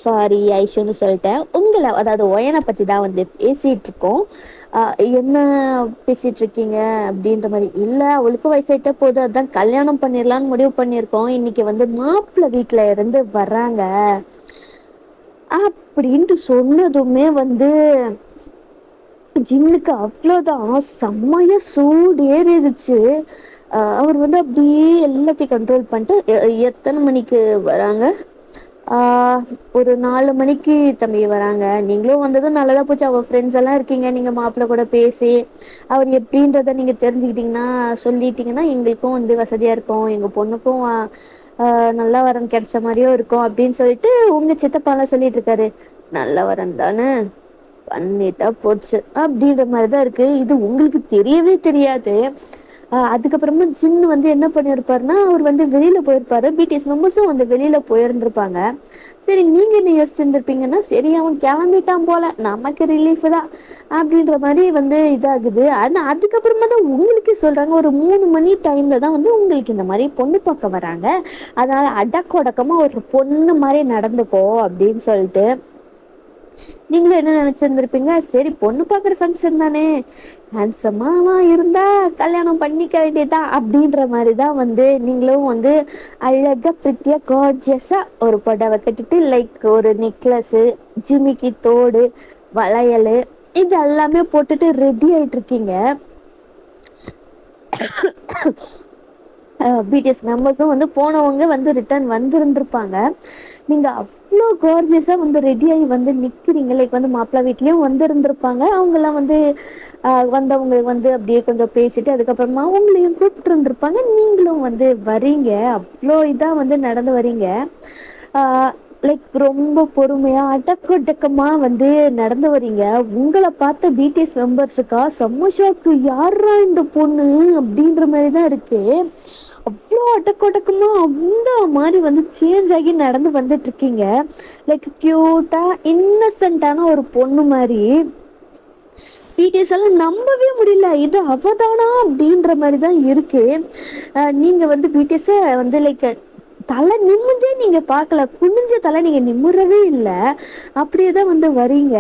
சாரி ஐஷுன்னு சொல்லிட்டேன். உங்களை அதாவது ஒயனை பற்றி தான் வந்து பேசிகிட்டு இருக்கோம். என்ன பேசிகிட்டு இருக்கீங்க அப்படின்ற மாதிரி. இல்லை, அவளுக்கும் வயசாயிட்ட போது அதுதான் கல்யாணம் பண்ணிடலான்னு முடிவு பண்ணியிருக்கோம். இன்னைக்கு வந்து மாப்பிள்ளை வீட்டில் இருந்து வர்றாங்க அப்படின்ட்டு சொன்னதுமே வந்து ஜின்னுக்கு அவ்வளோதான், செம்மைய சூடு ஏறிடுச்சு. அவர் வந்து அப்படியே எல்லாத்தையும் கண்ட்ரோல் பண்ணிட்டு, எத்தனை மணிக்கு வராங்க, ஒரு 4 மணிக்கு தம்பி வராங்க. நீங்களும் வந்ததும் நல்லதா போச்சு. அவர் ஃப்ரெண்ட்ஸ் எல்லாம் இருக்கீங்க, நீங்கள் மாப்பிள்ளை கூட பேசி அவர் எப்படின்றத நீங்கள் தெரிஞ்சுக்கிட்டீங்கன்னா சொல்லிட்டீங்கன்னா எங்களுக்கும் வந்து வசதியாக இருக்கும், எங்கள் பொண்ணுக்கும் நல்ல வரன் கிடைச்ச மாதிரியும் இருக்கும் அப்படின்னு சொல்லிட்டு உங்கள் சித்தப்பாலாம் சொல்லிட்டு இருக்காரு. நல்ல வரன் தானே, பண்ணிட்டா போச்சு அப்படின்ற மாதிரிதான் இருக்கு. இது உங்களுக்கு தெரியவே தெரியாது. அதுக்கப்புறமா ஜின்னு வந்து என்ன பண்ணியிருப்பாருன்னா, அவர் வந்து வெளியில போயிருப்பாரு. பிடிஎஸ் மெம்பர்ஸும் வந்து வெளியில போயிருந்திருப்பாங்க. சரி, நீங்க என்ன யோசிச்சிருந்திருப்பீங்கன்னா, சரி அவன் கிளம்பிட்டான் போல, நமக்கு ரிலீஃப் தான் அப்படின்ற மாதிரி வந்து இதாகுது. ஆனா அதுக்கப்புறமா தான் உங்களுக்கே சொல்றாங்க, ஒரு 3 மணி டைம்ல தான் வந்து உங்களுக்கு இந்த மாதிரி பொண்ணு பார்க்க வராங்க, அதனால அடக்கொடக்கமா ஒரு பொண்ணு மாதிரி நடந்துக்கோ அப்படின்னு சொல்லிட்டு. நீங்களும் என்ன நினைச்சிருந்திருப்பீங்க, சரி பொண்ணு பார்க்குற ஃபங்க்ஷன் தானே, ஹேண்ட்ஸமாவா இருந்தா கல்யாணம் பண்ணிக்க வேண்டியதா அப்படின்ற மாதிரி தான் வந்து நீங்களும் வந்து அழகா பிரிட்டியா கார்ஜியஸா ஒரு புடவை கட்டிட்டு லைக் ஒரு நெக்லஸு, ஜிமிக்கி தோடு, வளையல், இது எல்லாமே போட்டுட்டு ரெடி ஆயிட்டு இருக்கீங்க. பிடிஎஸ் மெம்பர்ஸும் வந்து போனவங்க வந்து ரிட்டர்ன் வந்துருந்துருப்பாங்க. நீங்கள் அவ்வளோ கார்ஜியஸாக வந்து ரெடியாகி வந்து நிற்கிறீங்க. லைக் வந்து மாப்பிள்ளை வீட்லேயும் வந்து இருந்திருப்பாங்க. அவங்கெல்லாம் வந்து வந்தவங்க வந்து அப்படியே கொஞ்சம் பேசிட்டு அதுக்கப்புறமா அவங்களையும் கூப்பிட்டு இருந்திருப்பாங்க. நீங்களும் வந்து வரீங்க, அவ்வளோ இதாக வந்து நடந்து வரீங்க. லைக் ரொம்ப பொறுமையாக அடக்கடக்கமாக வந்து நடந்து வரீங்க. உங்களை பார்த்த பிடிஎஸ் மெம்பர்ஸுக்கா செம்ம ஷாக்கு, யாரா இந்த பொண்ணு அப்படின்ற மாதிரி தான் இருக்கு. அவ்வளோ அடக்கொடக்கமா அந்த மாதிரி வந்து சேஞ்ச் ஆகி நடந்து வந்துட்டு இருக்கீங்க. லைக் கியூட்டா இன்னசென்ட்டான ஒரு பொண்ணு மாதிரி. பிடிஎஸ் எல்லாம் நம்பவே முடியல, இது அவதானா அப்படின்ற மாதிரி தான் இருக்கு. நீங்க வந்து பிடிஎஸ் வந்து லைக் தலை நிமிந்தே நீங்க பார்க்கல, குனிஞ்ச தலை நீங்க நிமிரவே இல்லை, அப்படியே தான் வந்து வரீங்க.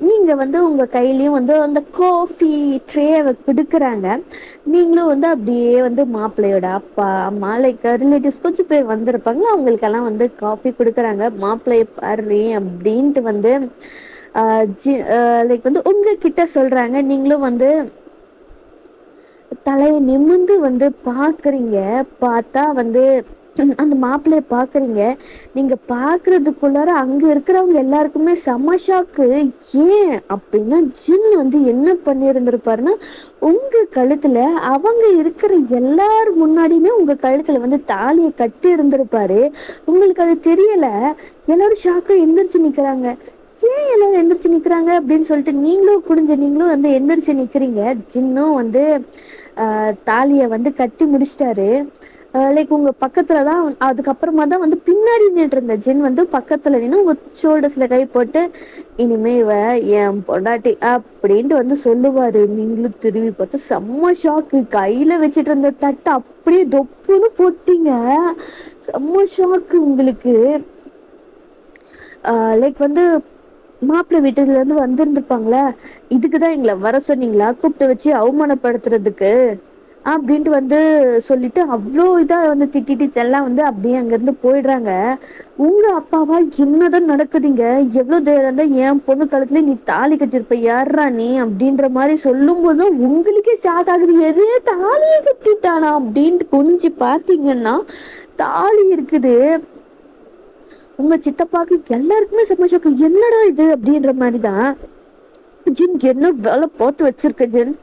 நீங்க வந்து உங்க கையிலயும் வந்து அந்த காஃபி ட்ரேவை கொடுக்குறாங்க. நீங்களும் வந்து அப்படியே வந்து மாப்பிள்ளையோட அப்பா அம்மா லைக் ரிலேட்டிவ்ஸ் கொஞ்சம் பேர் வந்திருப்பாங்க, அவங்களுக்கெல்லாம் வந்து காஃபி கொடுக்குறாங்க. மாப்பிள்ளையை பாரு அப்படின்ட்டு வந்து லைக் வந்து உங்ககிட்ட சொல்றாங்க. நீங்களும் வந்து தலைய நிமிர்ந்து வந்து பாக்குறீங்க. பார்த்தா வந்து அந்த மாப்பிள்ளைய பாக்குறீங்க. நீங்க பாக்குறதுக்குள்ளார அங்க இருக்கிறவங்க எல்லாருக்குமே செம ஷாக்கு. ஏன் அப்படின்னா, ஜின் வந்து என்ன பண்ணியிருந்திருப்பாருன்னா, உங்க கழுத்துல அவங்க இருக்கிற எல்லார் முன்னாடியுமே உங்க கழுத்துல வந்து தாலிய கட்டி இருந்திருப்பாரு. உங்களுக்கு அது தெரியல. எல்லாரும் ஷாக்கா எந்திரிச்சு நிக்கிறாங்க. ஏன் எல்லாரும் எந்திரிச்சு நிக்கிறாங்க அப்படின்னு சொல்லிட்டு நீங்களும் வந்து எந்திரிச்சு நிக்கிறீங்க. ஜின்னும் வந்து தாலியை வந்து கட்டி முடிச்சிட்டாரு. லைக் உங்க பக்கத்துல தான் அதுக்கப்புறமா தான் வந்து பின்னாடி நின்று இருந்த ஜின் வந்து பக்கத்துல நின்று உங்க ஷோல்டர்ஸ்ல கை போட்டு, இனிமே இவ என் பொண்டாட்டி அப்படின்ட்டு வந்து சொல்லுவாரு. நீங்களும் திரும்பி பார்த்து செம்ம ஷாக்கு. கையில வச்சுட்டு இருந்த தட்டை அப்படியே தொப்புன்னு போட்டீங்க. செம்ம ஷாக்கு உங்களுக்கு. லைக் வந்து மாப்பிள்ளை வீட்டுல இருந்து வந்திருந்துருப்பாங்களே, இதுக்குதான் எங்களை வர சொன்னீங்களா, கூப்பிட்டு வச்சு அவமானப்படுத்துறதுக்கு அப்படின்ட்டு வந்து சொல்லிட்டு அவ்வளோ இதா வந்து திட்டிட்டு எல்லாம் வந்து அப்படியே அங்கிருந்து போயிடுறாங்க. உங்க அப்பாவா என்னதான் நடக்குதுங்க, எவ்வளவு தைரியம் தான் என் பொண்ணு கழுத்துல நீ தாலி கட்டியிருப்ப, யார்ரா நீ அப்படின்ற மாதிரி சொல்லும் போதும் உங்களுக்கே ஷாக் ஆகுது. எது தாலியை கட்டிட்டானா அப்படின்ட்டு குனிஞ்சு பாத்தீங்கன்னா தாலி இருக்குது. உங்க சித்தப்பாக்கு எல்லாருக்குமே செம்ம ஷாக்கு. என்னடா இது அப்படின்ற மாதிரிதான். ஜின் என்ன வேலை பார்த்து வச்சிருக்க ஜின்,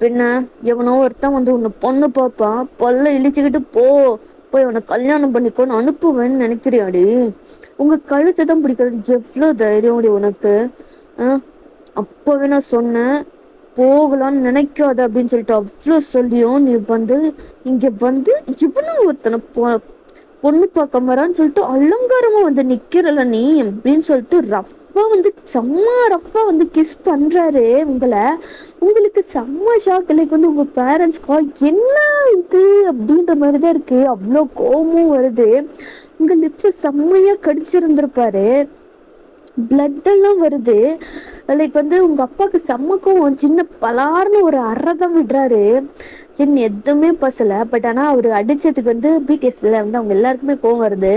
பின்ன எவனோ ஒருத்தன் வந்து உன்னை பொண்ணு பார்ப்பான், பல்ல இழிச்சுக்கிட்டு போய் உன்னை கல்யாணம் பண்ணிக்கோன்னு அனுப்புவேன்னு நினைக்கிறியாடி? உங்க கழுத்தை தான் பிடிக்கிறது. எவ்வளவு தைரியம் உனக்கு? அப்பவே நான் சொன்னேன் போகலான்னு நினைக்காத அப்படின்னு சொல்லிட்டு. அவ்வளோ சொல்லியும் நீ வந்து இங்க வந்து இவனும் ஒருத்தனை பொண்ணு பார்க்க வரான்னு சொல்லிட்டு அலங்காரமா வந்து நிக்கிறல நீ அப்படின்னு சொல்லிட்டு ரஃபா வந்து செம்ம ரஃபா வந்து கிஸ் பண்றாரு உங்களை. உங்களுக்கு செம்ம ஷாக். லைக் வந்து உங்க பேரண்ட்ஸ்க்கா என்ன இது அப்படின்ற மாதிரிதான் இருக்கு. அவ்வளோ கோபமும் வருது. உங்க லிப்ஸை செம்மையா கடிச்சிருந்திருப்பாரு. பிளட் எல்லாம் வருது. லைக் வந்து உங்க அப்பாவுக்கு செம்மக்கும் சின்ன பலார்னு ஒரு அறதான் விடுறாரு. சின்ன எதுவுமே பசல. பட் ஆனா அவரு அடிச்சதுக்கு வந்து பிடிஎஸ்ல வந்து அவங்க எல்லாருக்குமே கோவம் வருது.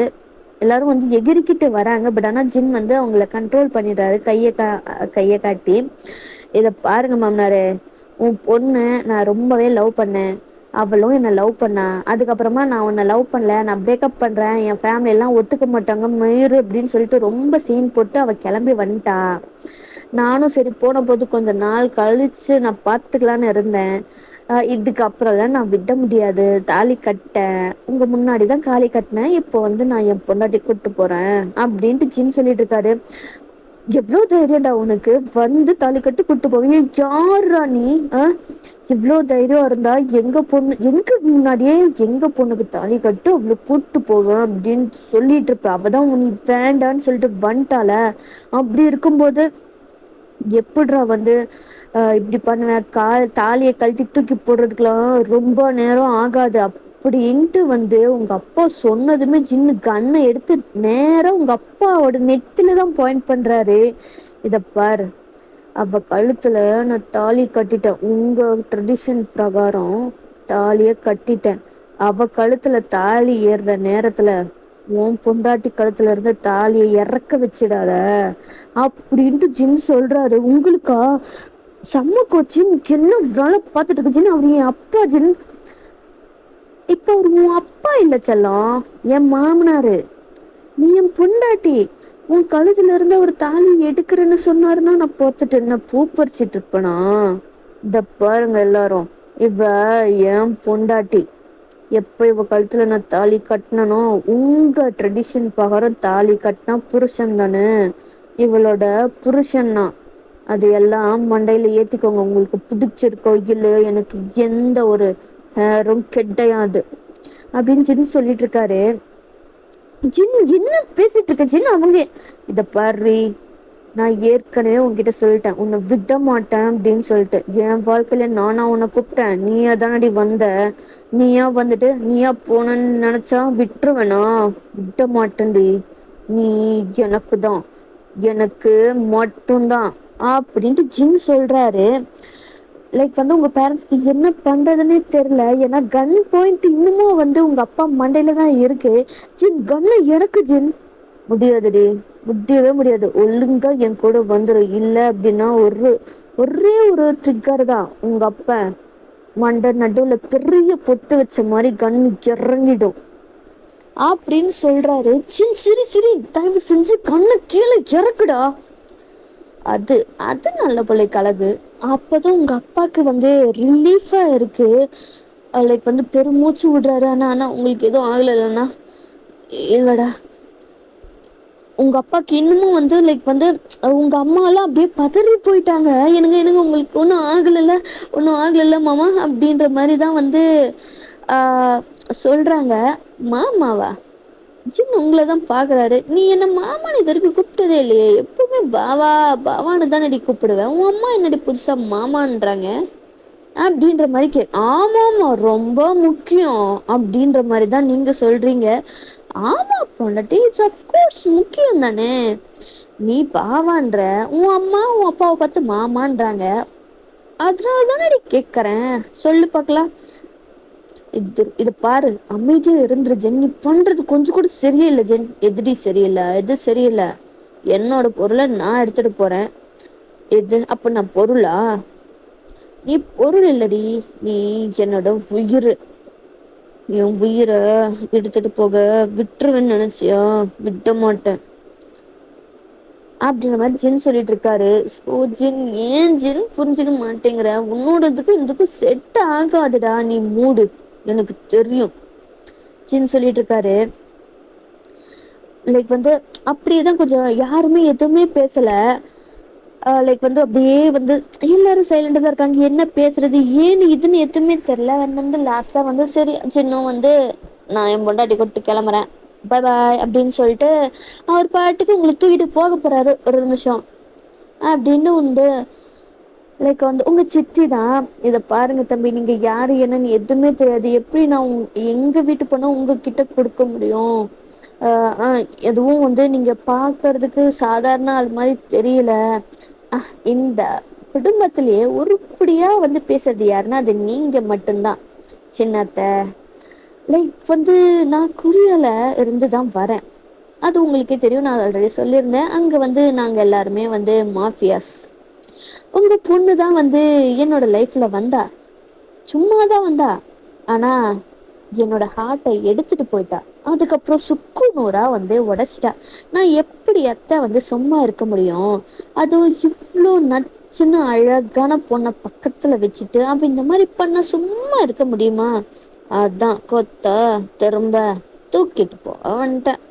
எல்லாரும் வந்து எகிரிக்கிட்டு வராங்க. பட் ஆனா ஜின் வந்து அவங்கள கண்ட்ரோல் பண்ணிடுறாரு கையை காட்டி. இத பாருங்க மாமனாரே, உன் பொண்ணு நான் ரொம்பவே லவ் பண்ணேன், அவளும் என்னை லவ் பண்ணா. அதுக்கப்புறமா நான் உன்னை லவ் பண்ணல, நான் பிரேக்கப் பண்றேன், என் ஃபேமிலி எல்லாம் ஒத்துக்க மாட்டாங்க மயிறு அப்படின்னு சொல்லிட்டு ரொம்ப சீன் போட்டு அவ கிளம்பி வந்துட்டா. நானும் சரி போன போது கொஞ்ச நாள் கழிச்சு நான் பார்த்துக்கலான்னு இருந்தேன். இதுக்கப்புறம் நான் விட முடியாது, தாலி கட்டேன், உங்க முன்னாடிதான் தாலி கட்டினேன், இப்போ வந்து நான் என் பொண்டாட்டி கூட்டு போறேன் அப்படின்ட்டு ஜின் சொல்லிட்டு இருக்காரு. எவ்வளவு தைரியம்டா உனக்கு, வந்து தாலி கட்டு கூட்டு போவீங்க, யாரா நீ? இவ்வளோ தைரியம் இருந்தா எங்க முன்னாடியே எங்க பொண்ணுக்கு தாலி கட்டு அவ்வளவு கூட்டு போவேன் அப்படின்னு சொல்லிட்டு இருப்ப. அவதான் நீ வேண்டான்னு சொல்லிட்டு வந்துட்டால. அப்படி இருக்கும்போது எப்படிரா வந்து இப்படி பண்ணுவேன்? தாலியை கழட்டி தூக்கி போடுறதுக்கெல்லாம் ரொம்ப நேரம் ஆகாது அப்படின்ட்டு வந்து உங்க அப்பா சொன்னதுமே ஜின்னு கண்ணை எடுத்து நேரா உங்க அப்பாவோட நெத்தில தான் பாயிண்ட் பண்றாரு. இத பாரு, அவ கழுத்துல நான் தாலி கட்டிட்டேன், உங்க ட்ரெடிஷன் பிரகாரம் தாலிய கட்டிட்டேன். அவ கழுத்துல தாலி ஏறுற நேரத்துல உன் பொண்டாட்டி கழுத்துல இருந்து தாலியை இறக்க வச்சிடாத அப்படின்ட்டு ஜின் சொல்றாரு. உங்களுக்கா செம்மக்கோ ஜின், என்ன வேலை பார்த்துட்டு இருக்கு ஜின், அவரு என் அப்பா ஜின். இப்ப அவரு உன் அப்பா இல்ல செல்லம், என் மாமனாரு. நீ என் பொண்டாட்டி. உன் கழுத்துல இருந்து ஒரு தாலி எடுக்கிறேன்னு சொன்னாருன்னா நான் போத்துட்டு என்ன பூ பறிச்சிட்டு இருப்பேனா? இந்த பாருங்க எல்லாரும், இவ என் பொண்டாட்டி. எப்ப இவ கழுத்துல நான் தாலி கட்டினனோ, உங்க ட்ரெடிஷன் பிரகாரம் தாலி கட்டினா புருஷன் தானே, இவளோட புருஷன்னா அது எல்லாம் மண்டையில ஏத்திக்கோங்க. உங்களுக்கு பிடிச்சிருக்கோ இல்லையோ எனக்கு எந்த ஒரு ஹேரும் கெட்டையாது அப்படின்னு சொல்லி சொல்லிட்டு இருக்காரு. ஜின் என்ன பேசிட்டு இருக்க ஜின்? அவங்க இத பாரு, நான் ஏற்கனவே உன்கிட்ட சொல்லிட்டேன் உன்னை விட மாட்டேன் அப்படின்னு சொல்லிட்டு. என் வாழ்க்கையில நானா உன்னை கூப்பிட்டேன், நீயா தானடி வந்த, நீயா வந்துட்டு நீயா போனன்னு நினைச்சா விட்டுருவேனா? விட மாட்டேன்டி, நீ எனக்கு தான், எனக்கு மட்டும்தான் அப்படின்ட்டு ஜின் சொல்றாரு. லைக் வந்து உங்க பேரண்ட்ஸ்க்கு என்ன பண்றதுன்னே தெரியல. ஏன்னா கன் பாயிண்ட் இன்னமும் வந்து உங்க அப்பா மண்டையில தான் இருக்கு. ஜின் கன்னை இறக்கு ஜின். முடியாதுடி, முடியவே முடியாது, ஒழுங்கா என் கூட வந்துடும். இல்லை அப்படின்னா ஒரே ஒரு ட்ரிக்கர் தான் உங்க அப்பா மண்ட நடுவுல பெரிய பொட்டு வச்ச மாதிரி கண்ணு இறங்கிடும் அப்படின்னு சொல்றாரு. சின் சிரி சிரி, தயவு செஞ்சு கண்ணு கீழே இறக்குடா. அது அது நல்ல பிள்ளை கழகு. அப்பதான் உங்க அப்பாக்கு வந்து ரிலீஃபா இருக்கு. லைக் வந்து பெருமூச்சு விடுறாரு. ஆனா உங்களுக்கு எதுவும் ஆகலைன்னா, இல்லடா. உங்க அப்பாக்கு இன்னமும் வந்து லைக் வந்து உங்க அம்மா எல்லாம் அப்படியே பதறி போயிட்டாங்க. எனக்கு உங்களுக்கு ஒன்றும் ஆகலைல்ல மாமா அப்படின்ற மாதிரி தான் வந்து சொல்றாங்க. மாமாவா? ஜின் உங்களை தான் பாக்குறாரு. நீ என்ன மாமான்னு இது வரைக்கும் கூப்பிட்டதே இல்லையே, எப்பவுமே பாவா பாவான்னு தானடி கூப்பிடுவேன், உன் அம்மா என்னடி புதுசா மாமான்றாங்க அப்படின்ற மாதிரி ஆமாமா ரொம்ப முக்கியம் அப்படின்ற மாதிரி தான் நீங்க சொல்றீங்க. ஆமா பொண்டாட்டி, இட்ஸ் அஃப்கோர்ஸ் முக்கியம் தானே. நீ பாவான்ற, உன் அம்மா உன் அப்பாவை பார்த்து மாமான்றாங்க, அதனால தானே கேட்கறேன், சொல்லு பார்க்கலாம். இது பாரு, அமைதியா இருந்துரு ஜென், நீ பண்றது கொஞ்சம் கூட சரியில்லை ஜென். எதுடி சரியில்லை? எது சரியில்லை? என்னோட பொருளை நான் எடுத்துட்டு போறேன். எது அப்ப நான் பொருளா? நீ பொருள் இல்லடி, நீ என்னோட உயிர். என் உயிரை எடுத்துட்டு போக விட்டுருவேன்னு நினைச்சியா? விட மாட்டேன் அப்படின்ற மாதிரி ஜின் சொல்லிட்டு இருக்காரு. ஓ ஜின், ஏன் ஜின் புரிஞ்சுக்க மாட்டேங்கிற? உன்னோடதுக்கும் இதுக்கும் செட் ஆகாதுடா, நீ மூடு, எனக்கு தெரியும் ஜின் சொல்லிட்டு இருக்காரு. லைக் வந்து அப்படியேதான் கொஞ்சம் யாருமே எதுவுமே பேசல. லைக் வந்து அப்படியே வந்து எல்லாரும் சைலண்டா தான் இருக்காங்க. என்ன பேசுறது ஏன்னு இதுன்னு எதுவுமே தெரியல. வந்து லாஸ்டா வந்து சரி சின்னும் வந்து நான் என் பொண்டாட்டி கொட்டு கிளம்புறேன், பை பாய் அப்படின்னு சொல்லிட்டு அவர் பாட்டுக்கு உங்களை தூக்கிட்டு போக போறாரு. ஒரு நிமிஷம் அப்படின்னு உண்டு. லைக் வந்து உங்க சித்தி தான். இதை பாருங்க தம்பி, நீங்க யாரு என்னன்னு எதுவுமே தெரியாது, எப்படி நான் எங்க வீட்டு போனா உங்ககிட்ட கொடுக்க முடியும்? எதுவும் வந்து நீங்க பாக்குறதுக்கு சாதாரண ஆள் மாதிரி தெரியல. இந்த குடும்பத்திலேயே உருப்படியா வந்து பேசுறது யாருன்னா அது நீங்க மட்டும்தான் சின்னத்த. லைக் வந்து நான் கொரியால இருந்து தான் வரேன், அது உங்களுக்கே தெரியும், நான் ஆல்ரெடி சொல்லியிருந்தேன். அங்க வந்து நாங்க எல்லாருமே வந்து மாஃபியாஸ். உங்க பொண்ணு தான் வந்து என்னோட லைஃப்ல வந்தா, சும்மாதான் வந்தா, ஆனா என்னோட ஹார்ட்டை எடுத்துட்டு போயிட்டா. அதுக்கப்புறம் சுக்கு நூறா வந்து உடைச்சிட்டா. நான் எப்படி அத்தை வந்து சும்மா இருக்க முடியும்? அதுவும் இவ்வளோ நச்சுன்னு அழகான பொண்ணை பக்கத்துல வச்சுட்டு அவ இந்த மாதிரி பண்ண சும்மா இருக்க முடியுமா? அதான் கொத்த திரும்ப தூக்கிட்டு போ வந்துட்டேன்.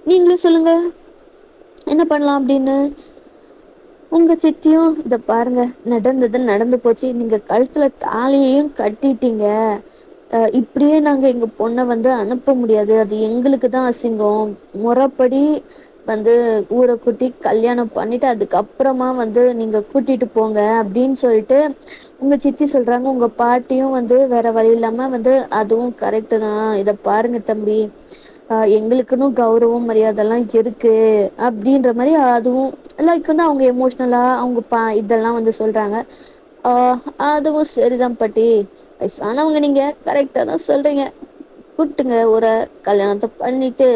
நீங்களும் சொல்லுங்க என்ன பண்ணலாம் அப்படின்னு. உங்க சித்தியும் இதை பாருங்க, நடந்தது நடந்து போச்சு, நீங்க கழுத்துல தாலியையும் கட்டிட்டீங்க. இப்படியே நாங்க எங்க பொண்ணை வந்து அனுப்ப முடியாது, அது எங்களுக்கு தான் அசிங்கம். முறைப்படி வந்து ஊரை கூட்டி கல்யாணம் பண்ணிட்டு அதுக்கப்புறமா வந்து நீங்க கூட்டிட்டு போங்க அப்படின்னு சொல்லிட்டு உங்க சித்தி சொல்றாங்க. உங்க பாட்டியும் வந்து வேற வழி இல்லாம வந்து அதுவும் கரெக்டு தான், இதை பாருங்க தம்பி, எங்களுக்குன்னு கௌரவம் மரியாதைலாம் இருக்கு அப்படின்ற மாதிரி அதுவும் லைக் வந்து அவங்க எமோஷ்னலா அவங்க இதெல்லாம் வந்து சொல்றாங்க. அதுவும் சரிதான் பாட்டி, வயசானவங்க, நீங்க கரெக்டா தான் சொல்றீங்க, கூட்டுங்க ஒரு கல்யாணத்தை பண்ணிட்டு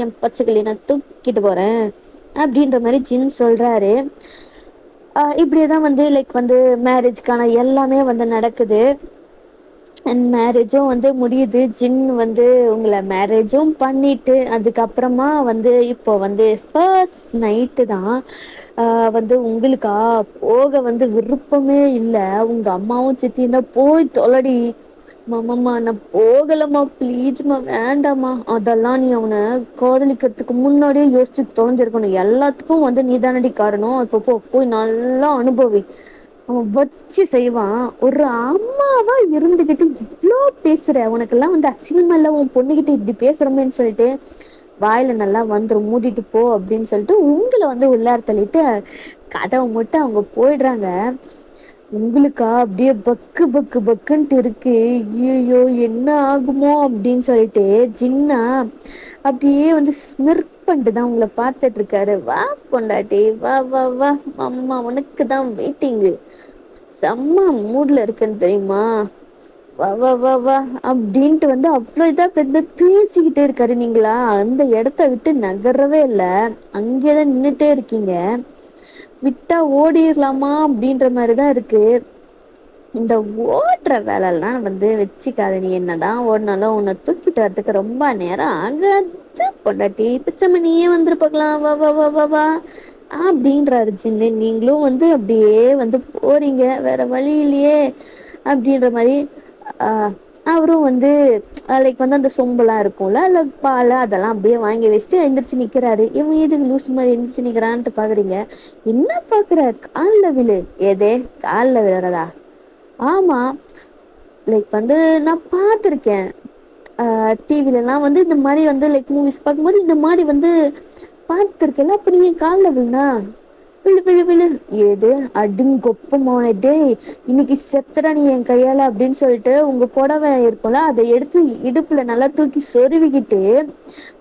என் பச்சைக்கிளி நான் தூக்கிட்டு போறேன் அப்படின்ற மாதிரி ஜின் சொல்றாரு. இப்படியேதான் வந்து லைக் வந்து மேரேஜ்க்கான எல்லாமே வந்து நடக்குது. அண்ட் மேரேஜும் வந்து முடியுது. ஜின் வந்து உங்களை மேரேஜும் பண்ணிட்டு அதுக்கப்புறமா வந்து இப்போ வந்து ஃபர்ஸ்ட் நைட்டு தான். வந்து உங்களுக்கா போக வந்து விருப்பமே இல்லை. உங்க அம்மாவும் சித்தியும் தான் போய் தொலைடி. மாமாம்மா நான் போகலம்மா, ப்ளீஸ்மா, வேண்டாம்மா. அதெல்லாம் நீ அவனை காதலிக்கிறதுக்கு முன்னாடியே யோசிச்சு தொலைஞ்சிருக்கணும். எல்லாத்துக்கும் வந்து நீ தானடி காரணம். இப்போ போய் நல்லா அனுபவி. அவன் வச்சு செய்வான். ஒரு அம்மாவா இருந்துகிட்டு இவ்வளோ பேசுற, உனக்கெல்லாம் வந்து அசிங்கமா இல்லை உன் பொண்ணுகிட்ட இப்படி பேசுறோமேன்னு சொல்லிட்டு வாயில நல்லா வந்துடும், மூடிட்டு போ அப்படின்னு சொல்லிட்டு உங்களை வந்து உள்ளார தள்ளிட்டு கதவை மட்டும் அவங்க போயிடுறாங்க. உங்களுக்கா அப்படியே பக்கு பக்கு பக்குன்ட்டு இருக்கு. ஐயோ என்ன ஆகுமோ அப்படின்னு சொல்லிட்டு ஜின்னா அப்படியே வந்து ஸ்மிர்க் பண்ணிட்டு தான் உங்களை பார்த்துட்டு இருக்காரு. வா பொண்டாட்டி, வா வா வா, அம்மா உனக்கு தான் வெயிட்டிங்கு, செம்ம மூட்ல இருக்குன்னு தெரியுமா, வா வா வா வா அப்படின்ட்டு வந்து அவ்வளோ இதாக பேசிக்கிட்டே இருக்காரு. நீங்களா அந்த இடத்த விட்டு நகரவே இல்லை, அங்கேதான் நின்றுட்டே இருக்கீங்க. விட்டா ஓடிடலாமா அப்படின்ற மாதிரி தான் இருக்கு. இந்த ஓடுற வேலைலாம் வந்து வச்சுக்காத. நீ என்னதான் ஓடினாலும் உன்னை தூக்கிட்டு வரதுக்கு ரொம்ப நேரம் ஆகாது பொண்டாட்டி. பேசாம நீயே வந்துரு பார்க்கலாம். வா வா வா வா வா அப்படின்றாரு ஜின்னு. நீங்களும் வந்து அப்படியே வந்து போறீங்க, வேற வழி இல்லையே அப்படின்ற மாதிரி. அவரும் வந்து லைக் வந்து அந்த சொம்பெல்லாம் இருக்கும்ல, அதில் பால் அதெல்லாம் அப்படியே வாங்கி வச்சுட்டு எந்திரிச்சு நிற்கிறாரு. இவன் எதுக்கு லூஸ் மாதிரி எந்திரிச்சு நிற்கிறான்ட்டு பார்க்குறீங்க. என்ன பார்க்குற? காலில் விழு. ஏதே காலில் விழுறதா? ஆமாம், லைக் வந்து நான் பார்த்துருக்கேன் டிவிலலாம் வந்து இந்த மாதிரி வந்து லைக் மூவிஸ் பார்க்கும்போது இந்த மாதிரி வந்து பார்த்துருக்கல. அப்போ நீ காலில் விழுனா விழு விழு விழு. ஏது அடிங்கொப்பமான டேய், இன்னைக்கு செத்துறா நீ என் கையால அப்படின்னு சொல்லிட்டு உங்க புடவை இருக்கும்ல அதை எடுத்து இடுப்புல நல்லா தூக்கி சொருவிக்கிட்டு,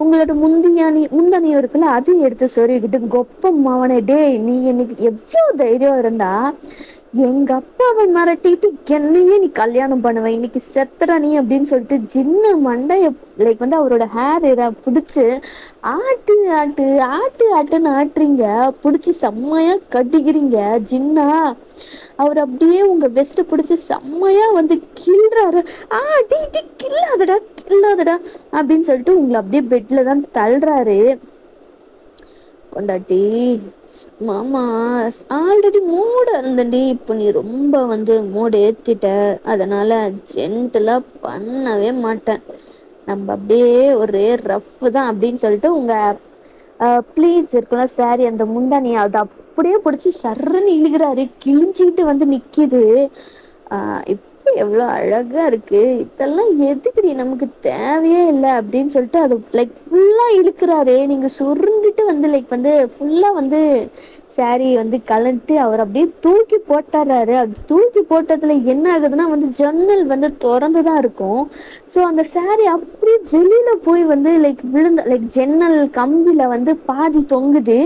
உங்களோட முந்தணியும் இருக்குல்ல அதையும் எடுத்து சொருவிக்கிட்டு, கொப்பமாவனே டேய் நீ இன்னைக்கு எவ்வளவு தைரியம் இருந்தா எங்க அப்பாவை மிரட்டிட்டு என்னையே நீ கல்யாணம் பண்ணுவேன், இன்னைக்கு செத்துற நீ அப்படின்னு சொல்லிட்டு ஜின்னு மண்டைய லைக் வந்து அவரோட ஹேர் பிடிச்சி ஆட்டு ஆட்டு ஆட்டு ஆட்டுன்னு ஆட்டுறீங்க. பிடிச்சி செம்மையா கட்டிக்கிறீங்க ஜின்னா. அவர் அப்படியே உங்க வெஸ்ட் பிடிச்சி செம்மையா வந்து கிள்றாரு. டி டி கில்லாதடா கில்லாதடா அப்படின்னு சொல்லிட்டு உங்களை அப்படியே பெட்ல தான் தள்ளுறாரு. பொண்டாட்டி மாமா ஆல்ரெடி மூட இருந்தடி, இப்போ நீ ரொம்ப வந்து மூடு ஏத்திட்ட, அதனால ஜென்டலா பண்ணவே மாட்டேன், நம்ம அப்படியே ஒரே ரஃப் தான் அப்படின்னு சொல்லிட்டு உங்க ப்ளீட்ஸ் இருக்குல்ல சாரி அந்த முந்தானி அதை அப்படியே பிடிச்சி சர்றன்னு இழுகிறாரு. கிழிஞ்சிக்கிட்டு வந்து நிற்கிது. இப்போ எவ்வளோ அழகா இருக்கு, இதெல்லாம் எதுக்குடி நமக்கு தேவையே இல்லை அப்படின்னு சொல்லிட்டு அது லைக் ஃபுல்லாக இழுக்கிறாரு. நீங்கள் சுருண்டுட்டு வந்து லைக் வந்து ஃபுல்லாக வந்து சாரி வந்து கலந்துட்டு அவர் அப்படியே தூக்கி போட்டுறாரு. அது தூக்கி போட்டதுல என்ன ஆகுதுன்னா வந்து ஜன்னல் வந்து திறந்து தான் இருக்கும். ஸோ அந்த சாரி அப்படியே வெளியில போய் வந்து லைக் விழுந்த லைக் ஜன்னல் கம்பியில வந்து பாதி தொங்குது,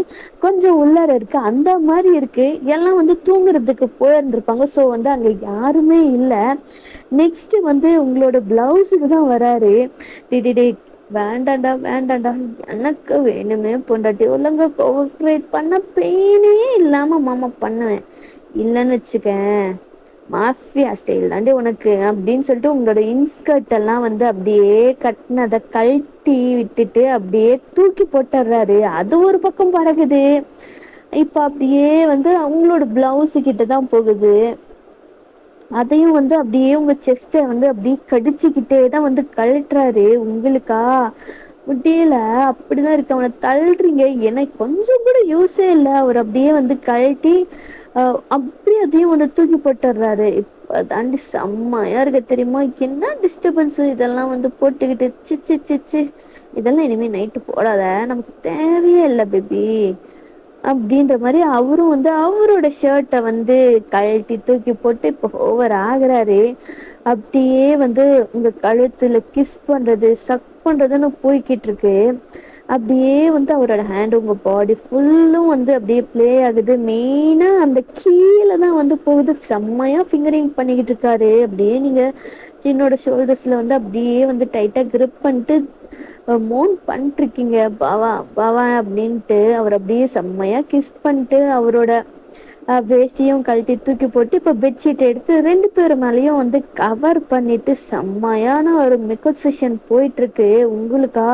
கொஞ்சம் உள்ளார இருக்கு, அந்த மாதிரி இருக்கு. எல்லாம் வந்து தூங்குறதுக்கு போயிருந்திருப்பாங்க. ஸோ வந்து அங்க யாருமே இல்லை. நெக்ஸ்ட் வந்து உங்களோட பிளவுஸுக்கு தான் வராரு. டிடிடே வேண்டாண்டா வேண்டாண்டா, எனக்கு வேணுமே பொண்டாட்டி, ஒழுங்கா கோஆப்ரேட் பண்ண பெயினே இல்லாம மாமா பண்ணுவேன், இல்லைன்னு வச்சுக்கேன் மாஃபியா ஸ்டைல் தாண்டி உனக்கு அப்படின்னு சொல்லிட்டு உங்களோட இன்ஸ்கர்ட் எல்லாம் வந்து அப்படியே கட்டினதை கழட்டி விட்டுட்டு அப்படியே தூக்கி போட்டுடுறாரு. அது ஒரு பக்கம் பறகுது. இப்போ அப்படியே வந்து அவங்களோட பிளவுஸு கிட்ட தான் போகுது. அதையும் வந்து அப்படியே உங்க செஸ்ட்டை வந்து அப்படியே கடிச்சுக்கிட்டே தான் வந்து கழட்டுறாரு. உங்களுக்கா முடியல, அப்படிதான் இருக்கு. அவனை தள்ளுறீங்க, எனக்கு கொஞ்சம் கூட யூஸே இல்லை. அவர் அப்படியே வந்து கழட்டி அப்படியே அதையும் வந்து தூக்கி போட்டுடுறாரு. இப்போ தாண்டி செம்மையா இருக்க தெரியுமா? என்ன டிஸ்டர்பன்ஸு இதெல்லாம் வந்து போட்டுக்கிட்டு, சிச்சு சிச்சு இதெல்லாம் இனிமேல் நைட்டு போடாத, நமக்கு தேவையே இல்லை பேபி அப்படின்ற மாதிரி அவரும் வந்து அவரோட ஷர்ட்டை வந்து கழட்டி தூக்கி போட்டு இப்போ ஓவர் ஆகுறாரு. அப்படியே வந்து உங்க கழுத்துல கிஸ் பண்றது சக் பண்றதுன்னு போய்கிட்டு இருக்கு. அப்படியே வந்து அவரோட ஹேண்ட் உங்க பாடி ஃபுல்லும் வந்து அப்படியே ப்ளே ஆகுது. மெயினா அந்த கீழே தான் வந்து போகுது. செம்மையா ஃபிங்கரிங் பண்ணிக்கிட்டு இருக்காரு. அப்படியே நீங்க சின்னோட ஷோல்டர்ஸ்ல வந்து அப்படியே வந்து டைட்டா கிரிப் பண்ணிட்டு மோன் பண்ணிட்டுருக்கீங்க, பாவா பாவா அப்படின்ட்டு. அவர் அப்படியே செம்மையா கிஸ் பண்ணிட்டு அவரோட வேஷ்டியும் கழட்டி தூக்கி போட்டு இப்போ பெட்ஷீட் எடுத்து 2 பேர் மேலேயும் வந்து கவர் பண்ணிட்டு செம்மையான ஒரு மேக்கப் செஷன் போயிட்டுருக்கு. உங்களுக்கா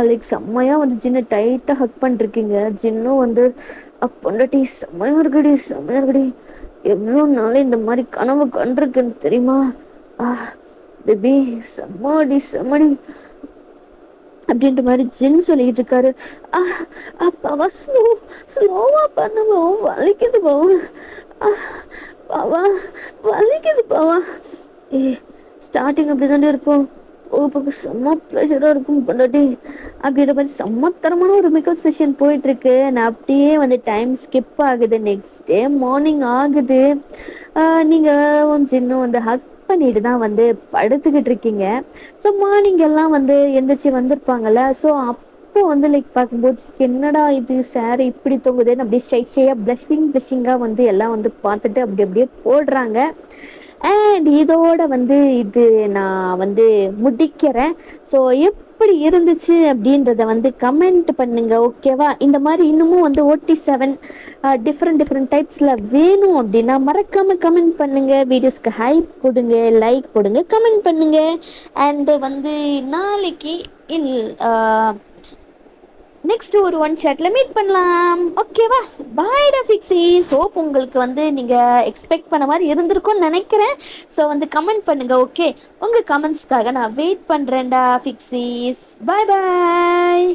லைக் செம்மையா வந்து ஜின்னை டைட்டாக ஹக் பண்ணிருக்கீங்க. ஜின்னும் வந்து பொண்டாட்டி செம்மையா இருக்குடி செம்மையா இருக்குடி, எவ்வளோ நாள் இந்த மாதிரி கனவு கண்டிருக்குன்னு தெரியுமா? பேபி செம்மடி செம்மடி அப்படின்ற மாதிரி ஜின் சொல்லிக்கிட்டு இருக்காரு. பாவா ஸ்லோவா பண்ணுவோம், வலிக்குது பாவா, பாவா வலிக்குது பாவா. ஸ்டார்டிங் அப்படி தாண்டே இருக்கும், போக செம்ம ப்ளஷராக இருக்கும் பொண்டாட்டி அப்படின்ற மாதிரி செம்மத்தரமான ஒரு மேக்கப் செஷன் போயிட்டுருக்கு. நான் அப்படியே வந்து டைம் ஸ்கிப் ஆகுது. நெக்ஸ்ட் டே மார்னிங் ஆகுது. நீங்கள் சின்ன வந்து ஹக் பண்ணிட்டு தான் வந்து படுத்துக்கிட்டு இருக்கீங்க. ஸோ மார்னிங் எல்லாம் வந்து எந்திரிச்சு வந்திருப்பாங்கல்ல. ஸோ அப்போ வந்து லைக் பார்க்கும்போது என்னடா இது சாரி இப்படி தொங்குதுன்னு அப்படியே ஷையாக ப்ளஷிங்காக வந்து எல்லாம் வந்து பார்த்துட்டு அப்படி அப்படியே போடுறாங்க. அண்ட் இதோட வந்து இது நான் வந்து முடிக்கிறேன். ஸோ எப்படி இருந்துச்சு அப்படின்றத வந்து கமெண்ட் பண்ணுங்க. ஓகேவா? இந்த மாதிரி இன்னமும் வந்து OT7 டிஃப்ரெண்ட் டிஃப்ரெண்ட் டைப்ஸில் வேணும் அப்படின்னா மறக்காமல் கமெண்ட் பண்ணுங்க. வீடியோஸ்க்கு ஹைப் கொடுங்க, லைக் போடுங்க, கமெண்ட் பண்ணுங்க. அண்டு வந்து நாளைக்கு இல் நெக்ஸ்ட் ஒரு ஒன் ஷாட்டில் மீட் பண்ணலாம். ஓகேவா? பாய்டா ஃபிக்ஸிஸ். ஹோப் உங்களுக்கு வந்து நீங்கள் எக்ஸ்பெக்ட் பண்ண மாதிரி இருந்திருக்கும்னு நினைக்கிறேன். ஸோ வந்து கமெண்ட் பண்ணுங்கள். ஓகே, உங்கள் கமெண்ட்ஸ்க்காக நான் வெயிட் பண்ணுறேன்டா ஃபிக்ஸிஸ். பாய் பாய்.